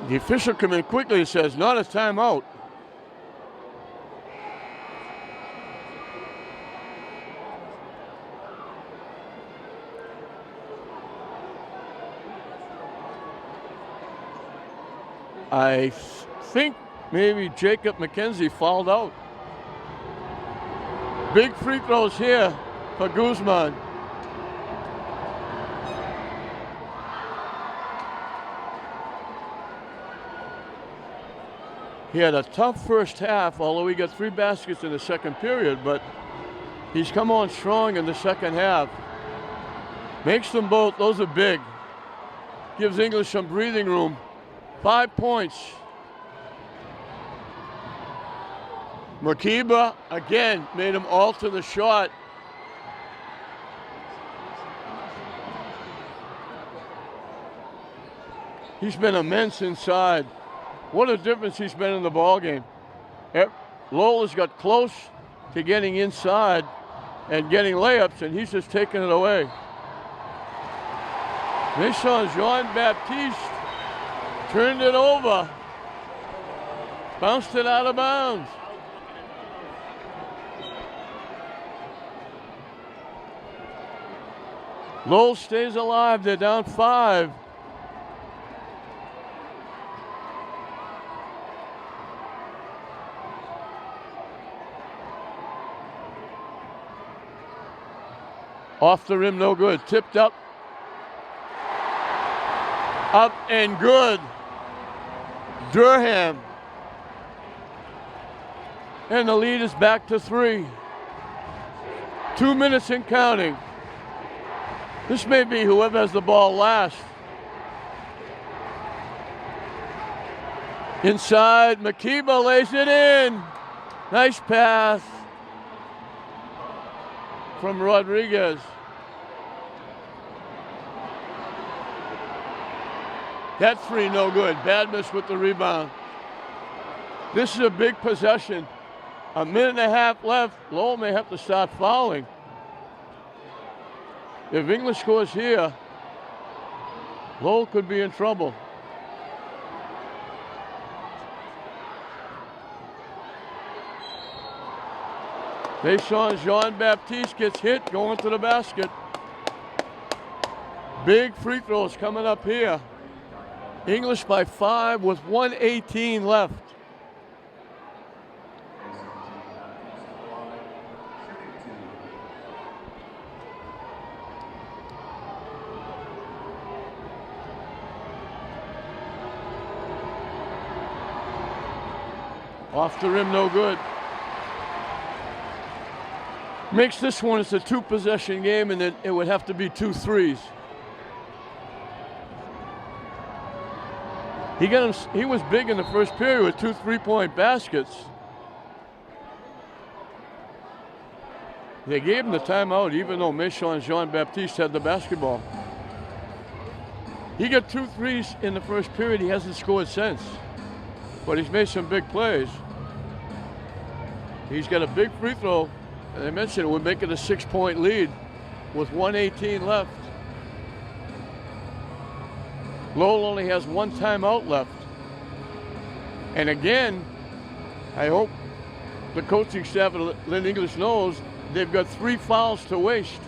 The official come in quickly and says, not a timeout. I think maybe Jacob McKenzie fouled out. Big free throws here for Guzman. He had a tough first half, although he got 3 baskets in the second period, but he's come on strong in the second half. Makes them both, those are big. Gives English some breathing room. 5 points. Makiba, again, made him alter the shot. He's been immense inside. What a difference he's been in the ballgame. Lowell's got close to getting inside and getting layups, and he's just taking it away. Mason Jean-Baptiste turned it over. Bounced it out of bounds. Lowell stays alive. They're down 5. Off the rim, no good. Tipped up. Up and good. Durham. And the lead is back to 3. 2 minutes and counting. This may be whoever has the ball last. Inside, Makiba lays it in. Nice pass from Rodriguez. That 3 no good. Bad miss with the rebound. This is a big possession. 1.5 minutes left. Lowell may have to start fouling. If English scores here, Lowell could be in trouble. Mason Jean-Baptiste gets hit going to the basket. Big free throws coming up here. English by 5 with 1:18 left. Off the rim, no good. Makes this one, it's a 2-possession game, and then it would have to be 2 threes. He was big in the first period with 2 3-point baskets. They gave him the timeout even though Mason Jean-Baptiste had the basketball. He got 2 threes in the first period. He hasn't scored since, but he's made some big plays. He's got a big free throw. As I mentioned, it would make it a 6-point lead with 1:18 left. Lowell only has 1 timeout left. And again, I hope the coaching staff at Lynn English knows they've got 3 fouls to waste.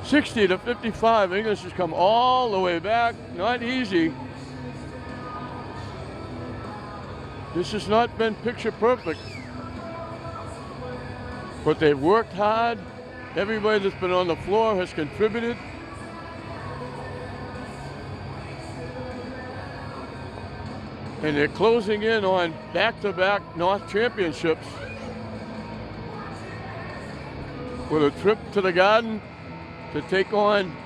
(60-55). English has come all the way back. Not easy. This has not been picture perfect. But they've worked hard. Everybody that's been on the floor has contributed. And they're closing in on back-to-back North championships. with a trip to the Garden to take on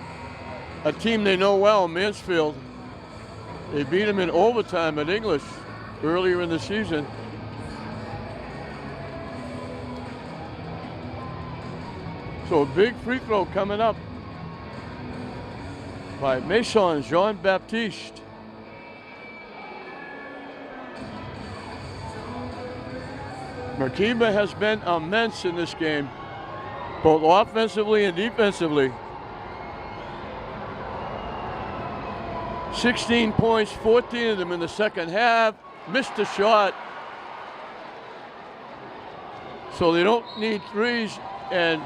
a team they know well, Mansfield. They beat them in overtime at English earlier in the season. So a big free throw coming up by Mason Jean-Baptiste. Markiba has been immense in this game, both offensively and defensively. 16 points, 14 of them in the second half. Missed a shot. So they don't need threes, and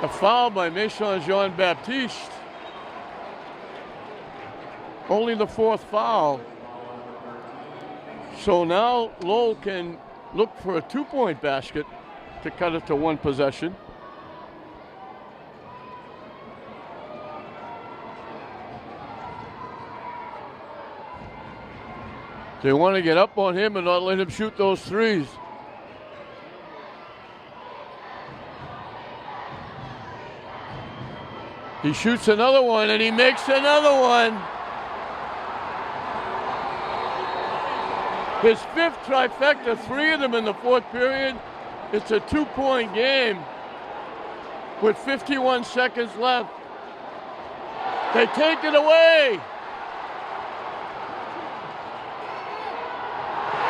a foul by Mason Jean-Baptiste. Only the fourth foul. So now Lowell can look for a two-point basket to cut it to one possession. They want to get up on him and not let him shoot those threes. He shoots another one and he makes another one. His fifth trifecta, 3 of them in the fourth period. It's a 2-point game with 51 seconds left. They take it away.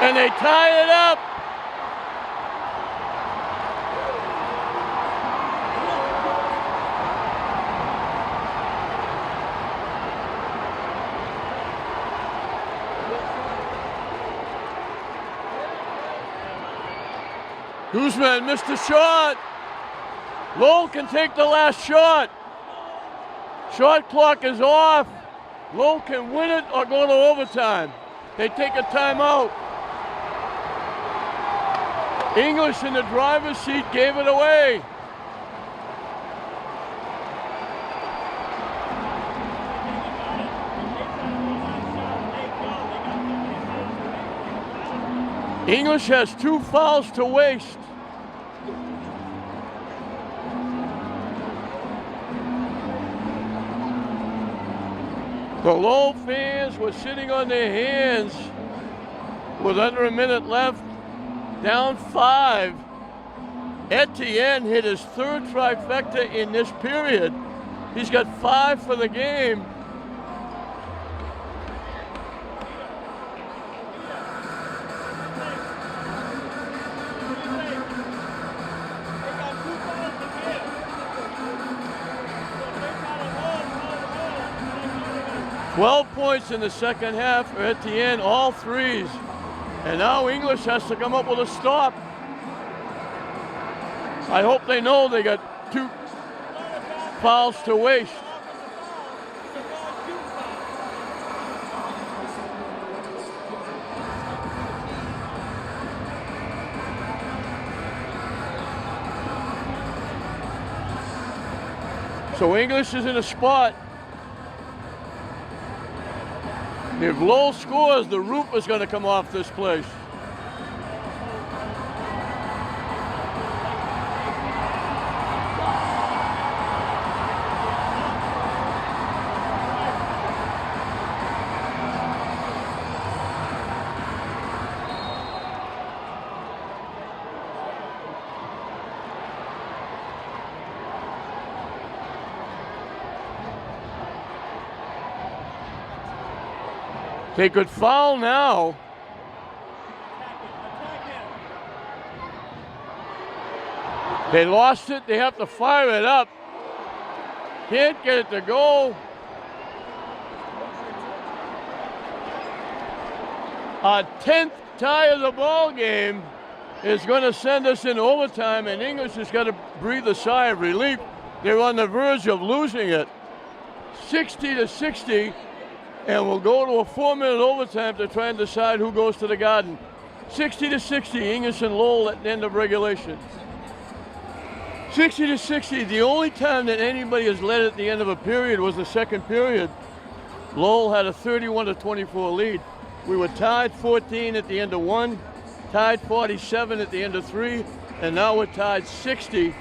And they tie it up. Guzman missed the shot. Lowell can take the last shot. Shot clock is off. Lowell can win it or go to overtime. They take a timeout. English in the driver's seat gave it away. English has 2 fouls to waste. The Lowell fans were sitting on their hands with under a minute left, down 5. Etienne hit his 3rd trifecta in this period. He's got 5 for the game. Twelve points in the second half for Etienne, all threes. And now English has to come up with a stop. I hope they know they got 2 fouls to waste. So English is in a spot. If Lowell scores, the roof is going to come off this place. They could foul now. They lost it. They have to fire it up. Can't get it to go. A 10th tie of the ball game is going to send us in overtime, and English has got to breathe a sigh of relief. They're on the verge of losing it. 60-60. And we'll go to a 4-minute overtime to try and decide who goes to the Garden. 60-60, English and Lowell at the end of regulation. 60-60, the only time that anybody has led at the end of a period was the second period. Lowell had a 31-24 lead. We were tied 14 at the end of 1, tied 47 at the end of 3, and now we're tied 60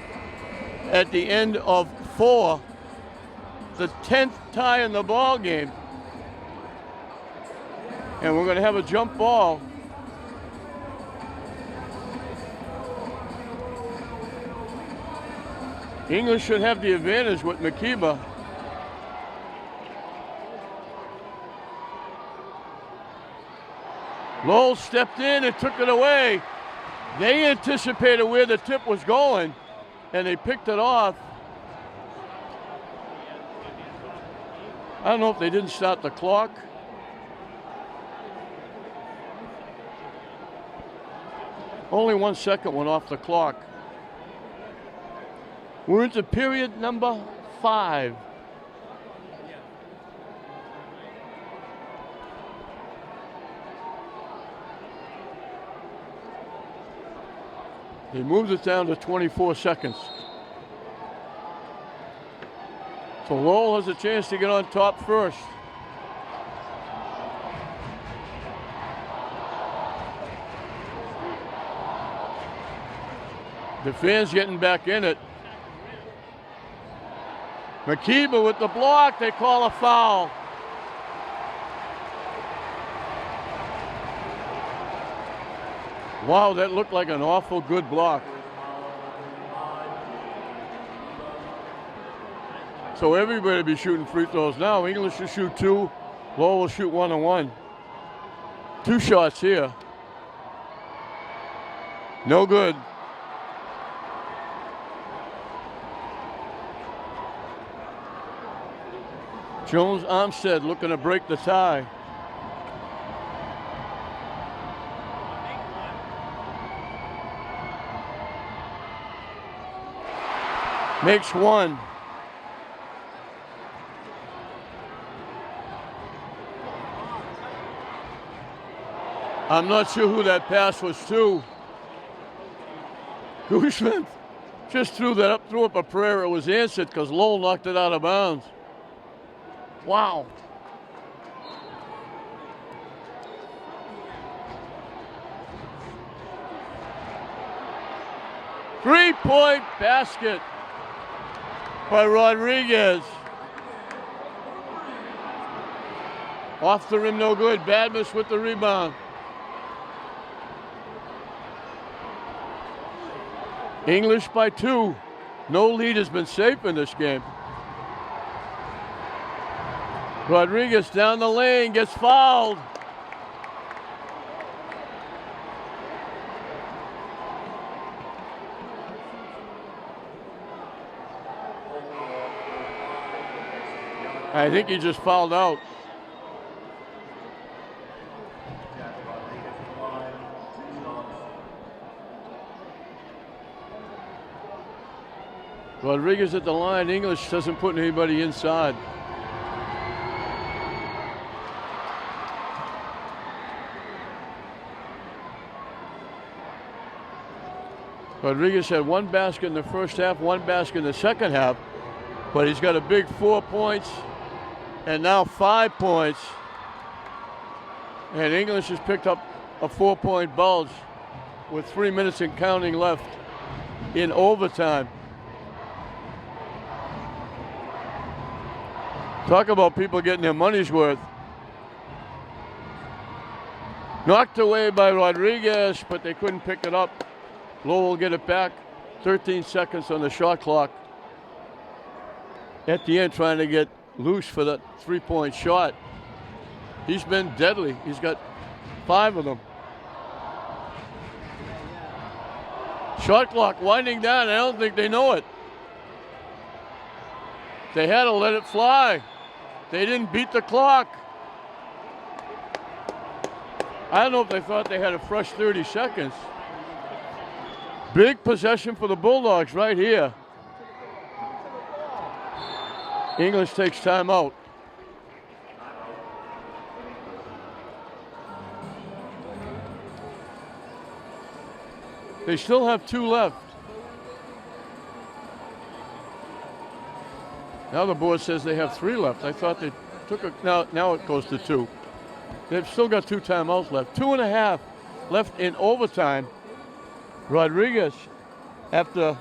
at the end of 4, the 10th tie in the ball game. And we're going to have a jump ball. English should have the advantage with Makiba. Lowell stepped in and took it away. They anticipated where the tip was going, and they picked it off. I don't know if they didn't start the clock. Only 1 second went off the clock. We're into period number 5. He moved it down to 24 seconds. So Lowell has a chance to get on top first. The fans getting back in it. Makiba with the block, they call a foul. Wow, that looked like an awful good block. So everybody will be shooting free throws now. English will shoot 2, Lowell will shoot 1 and 1. 2 shots here. No good. Jones Armstead looking to break the tie. Makes 1. I'm not sure who that pass was to. Gooshman just threw up a prayer. It was answered because Lowell knocked it out of bounds. Wow. Three-point basket by Rodriguez. Off the rim, no good. Badmus with the rebound. English by 2. No lead has been safe in this game. Rodriguez down the lane, gets fouled. I think he just fouled out. Rodriguez at the line. English doesn't put anybody inside. Rodriguez had 1 basket in the first half, 1 basket in the second half, but he's got a big 4 points and now 5 points. And English has picked up a 4-point bulge with 3 minutes and counting left in overtime. Talk about people getting their money's worth. Knocked away by Rodriguez, but they couldn't pick it up. Lowell will get it back. 13 seconds on the shot clock. At the end, trying to get loose for that 3-point shot. He's been deadly. He's got 5 of them. Shot clock winding down. I don't think they know it. They had to let it fly. They didn't beat the clock. I don't know if they thought they had a fresh 30 seconds. Big possession for the Bulldogs right here. English takes timeout. They still have 2 left. Now the board says they have 3 left. I thought they took a, now it goes to 2. They've still got 2 timeouts left. 2.5 left in overtime. Rodriguez, after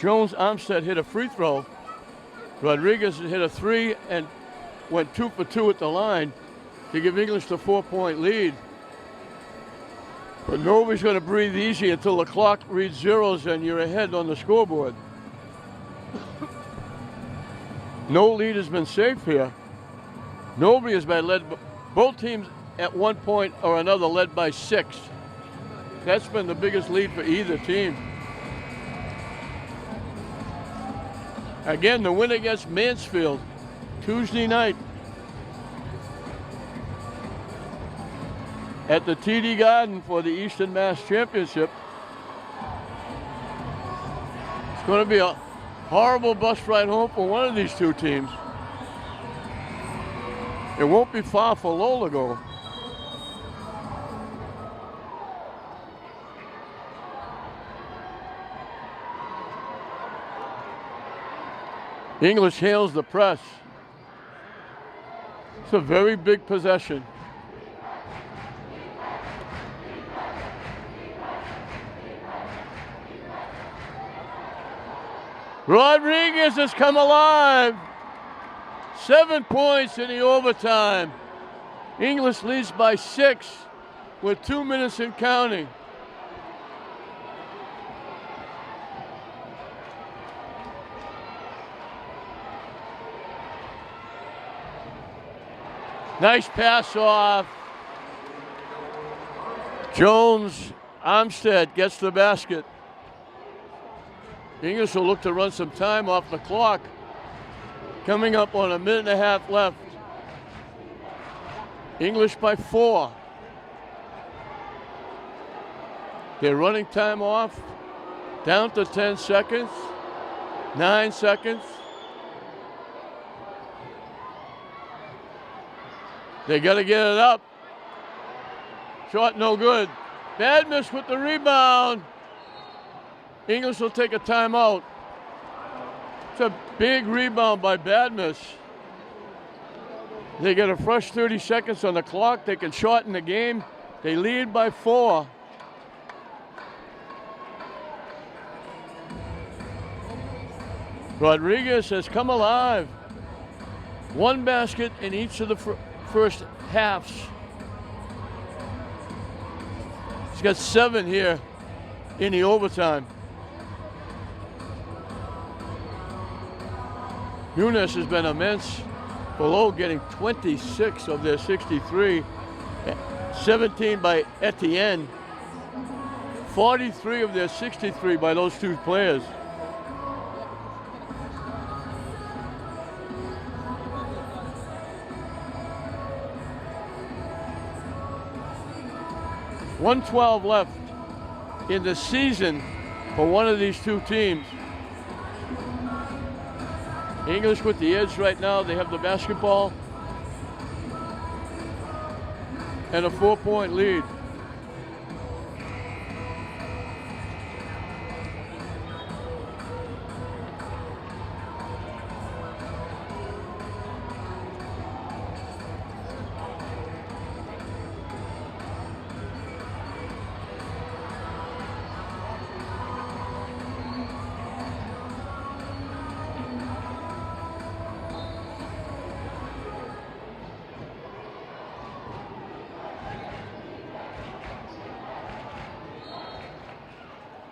Jones Armstead hit a free throw. Rodriguez hit a three and went 2 for 2 at the line to give English the 4-point lead. But nobody's going to breathe easy until the clock reads zeros and you're ahead on the scoreboard. No lead has been safe here. Nobody has been led. Both teams at one point or another led by 6. That's been the biggest lead for either team. Again, the win against Mansfield Tuesday night at the TD Garden for the Eastern Mass Championship. It's going to be a horrible bus ride home for one of these two teams. It won't be far for Lola though. English hails the press. It's a very big possession. Rodriguez has come alive. 7 points in the overtime. English leads by 6 with 2 minutes and counting. Nice pass off. Jones Armstead gets the basket. English will look to run some time off the clock. Coming up on 1.5 minutes left. English by 4. They're running time off. Down to 10 seconds. 9 seconds. They got to get it up. Shot no good. Badmus with the rebound. English will take a timeout. It's a big rebound by Badmus. They get a fresh 30 seconds on the clock. They can shorten the game. They lead by 4. Rodriguez has come alive. 1 basket in each of the first halves. He's got 7 here in the overtime. Nunes has been immense. Below getting 26 of their 63. 17 by Etienne. 43 of their 63 by those two players. .112 left in the season for one of these two teams. English with the edge right now. They have the basketball and a 4-point lead.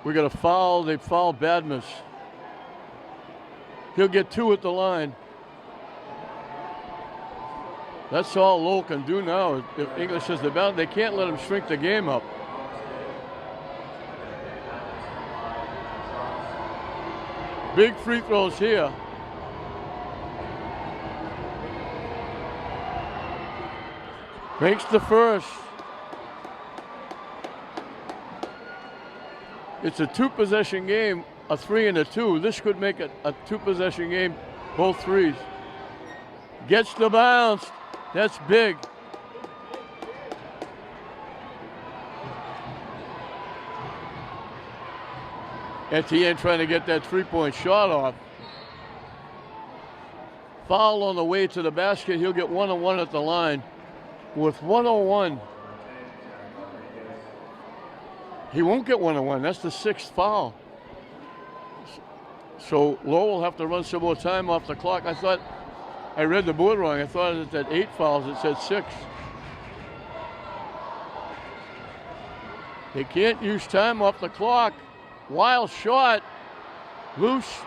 We got a foul. They fouled Badmus. He'll get 2 at the line. That's all Lowell can do now. If English has the bounce, they can't let him shrink the game up. Big free throws here. Makes the first. It's a 2-possession game, a 3 and a 2. This could make it a 2-possession game, both threes. Gets the bounce. That's big. Etienne trying to get that 3-point shot off. Foul on the way to the basket. He'll get 1-on-1 at the line. With 101. He won't get 1-on-1. That's the 6th foul. So Lowell will have to run some more time off the clock. I read the board wrong. I thought it said 8 fouls. It said 6. They can't use time off the clock. Wild shot. Loose.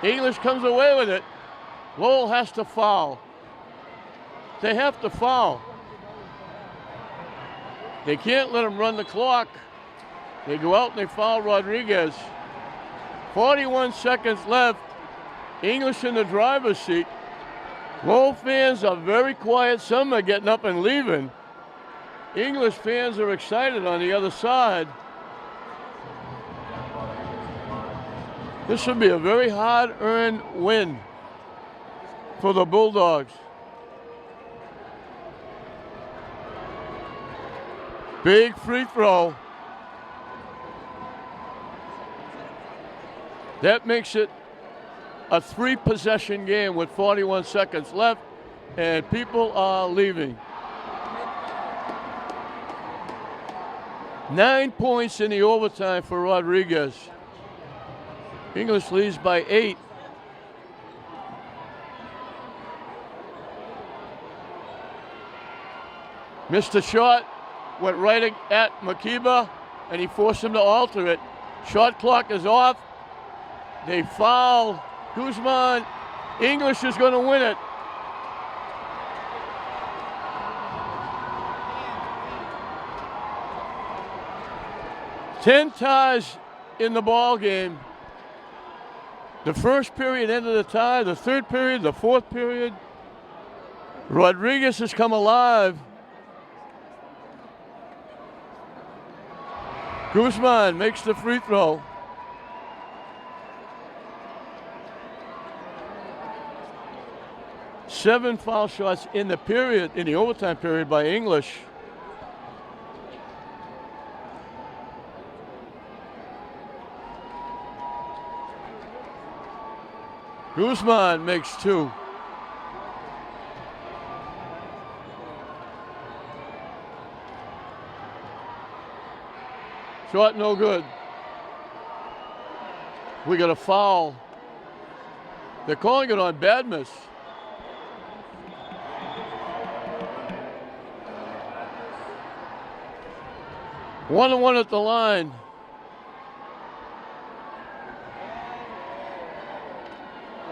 English comes away with it. Lowell has to foul. They have to foul. They can't let him run the clock. They go out and they foul Rodriguez. 41 seconds left. English in the driver's seat. Lowell fans are very quiet. Some are getting up and leaving. English fans are excited on the other side. This should be a very hard-earned win for the Bulldogs. Big free throw. That makes it a 3-possession game with 41 seconds left, and people are leaving. 9 points in the overtime for Rodriguez. English leads by 8. Missed a shot, went right at Makiba, and he forced him to alter it. Shot clock is off. They foul Guzman. English is going to win it. Ten ties in the ball game. The first period ended a tie. The third period, the fourth period. Rodriguez has come alive. Guzman makes the free throw. Seven foul shots in the period, in the overtime period by English. Guzman makes 2. Shot no good. We got a foul. They're calling it on Badmus. One and one at the line.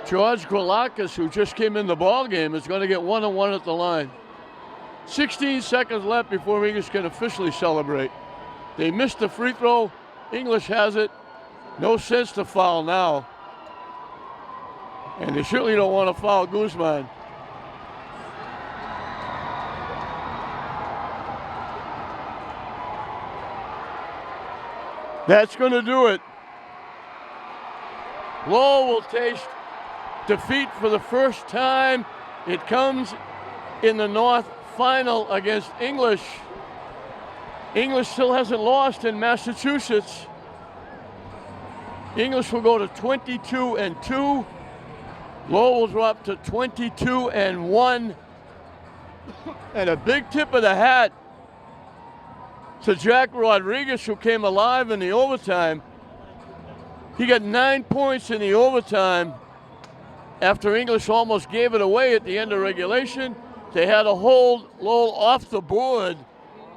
George Gralakis, who just came in the ball game, is going to get 1 and 1 at the line. 16 seconds left before English can officially celebrate. They missed the free throw. English has it. No sense to foul now. And they certainly don't want to foul Guzman. That's going to do it. Lowell will taste defeat for the first time. It comes in the North final against English. English still hasn't lost in Massachusetts. English will go to 22-2. Lowell will drop to 22-1. And a big tip of the hat to Jack Rodriguez, who came alive in the overtime. He got 9 points in the overtime after English almost gave it away at the end of regulation. They had to hold Lowell off the board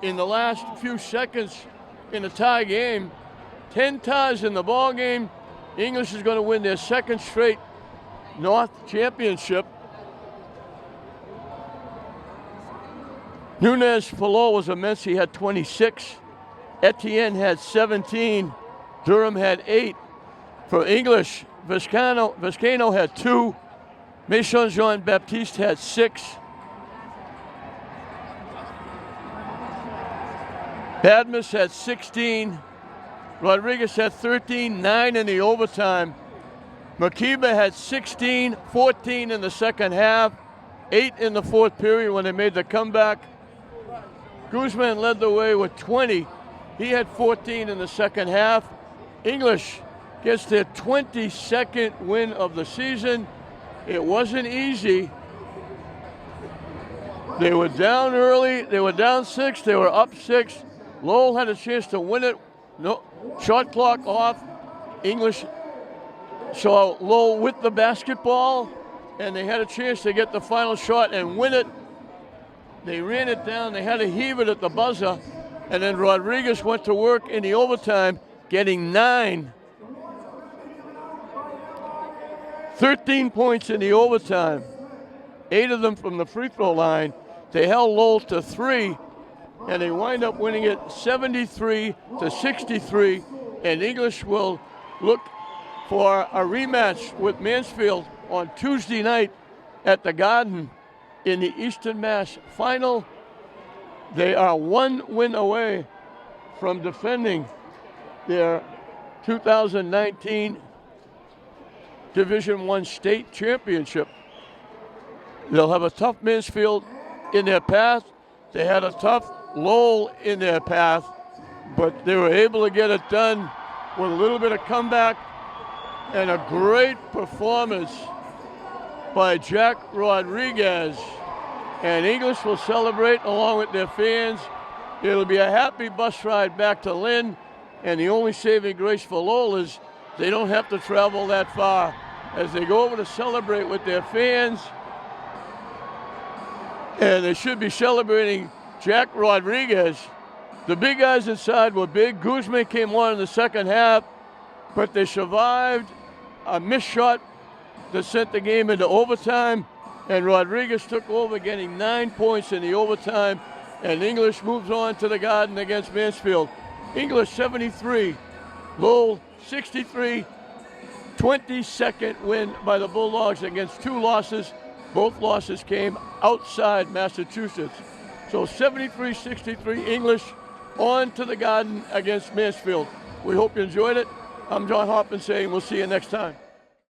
in the last few seconds in a tie game. 10 ties in the ball game. English is going to win their second straight North Championship. Nunez for Lowell was immense. He had 26. Etienne had 17. Durham had 8. For English, Vizcaino had 2. Maison Jean-Baptiste had 6. Badmus had 16. Rodriguez had 13, 9 in the overtime. Makiba had 16, 14 in the second half, 8 in the fourth period when they made the comeback. Guzman led the way with 20. He had 14 in the second half. English gets their 22nd win of the season. It wasn't easy. They were down early. They were down 6. They were up 6. Lowell had a chance to win it. No, shot clock off. English So Lowell with the basketball, and they had a chance to get the final shot and win it. They ran it down. They had to heave it at the buzzer. And then Rodriguez went to work in the overtime, getting 9. 13 points in the overtime, 8 of them from the free throw line. They held Lowell to 3, and they wind up winning it 73-63. And English will look for a rematch with Mansfield on Tuesday night at the Garden in the Eastern Mass Final. They are 1 win away from defending their 2019 Division I state championship. They'll have a tough Mansfield in their path. They had a tough Lowell in their path, but they were able to get it done with a little bit of comeback and a great performance by Jack Rodriguez. And English will celebrate along with their fans. It'll be a happy bus ride back to Lynn, and the only saving grace for Lowell is they don't have to travel that far as they go over to celebrate with their fans. And they should be celebrating Jack Rodriguez. The big guys inside were big. Guzman came on in the second half, but they survived a missed shot that sent the game into overtime. And Rodriguez took over, getting 9 points in the overtime. And English moves on to the Garden against Mansfield. English 73, Lowell 63. 22nd win by the Bulldogs against 2 losses. Both losses came outside Massachusetts. So 73-63 English on to the Garden against Mansfield. We hope you enjoyed it. I'm John Hoffman saying we'll see you next time.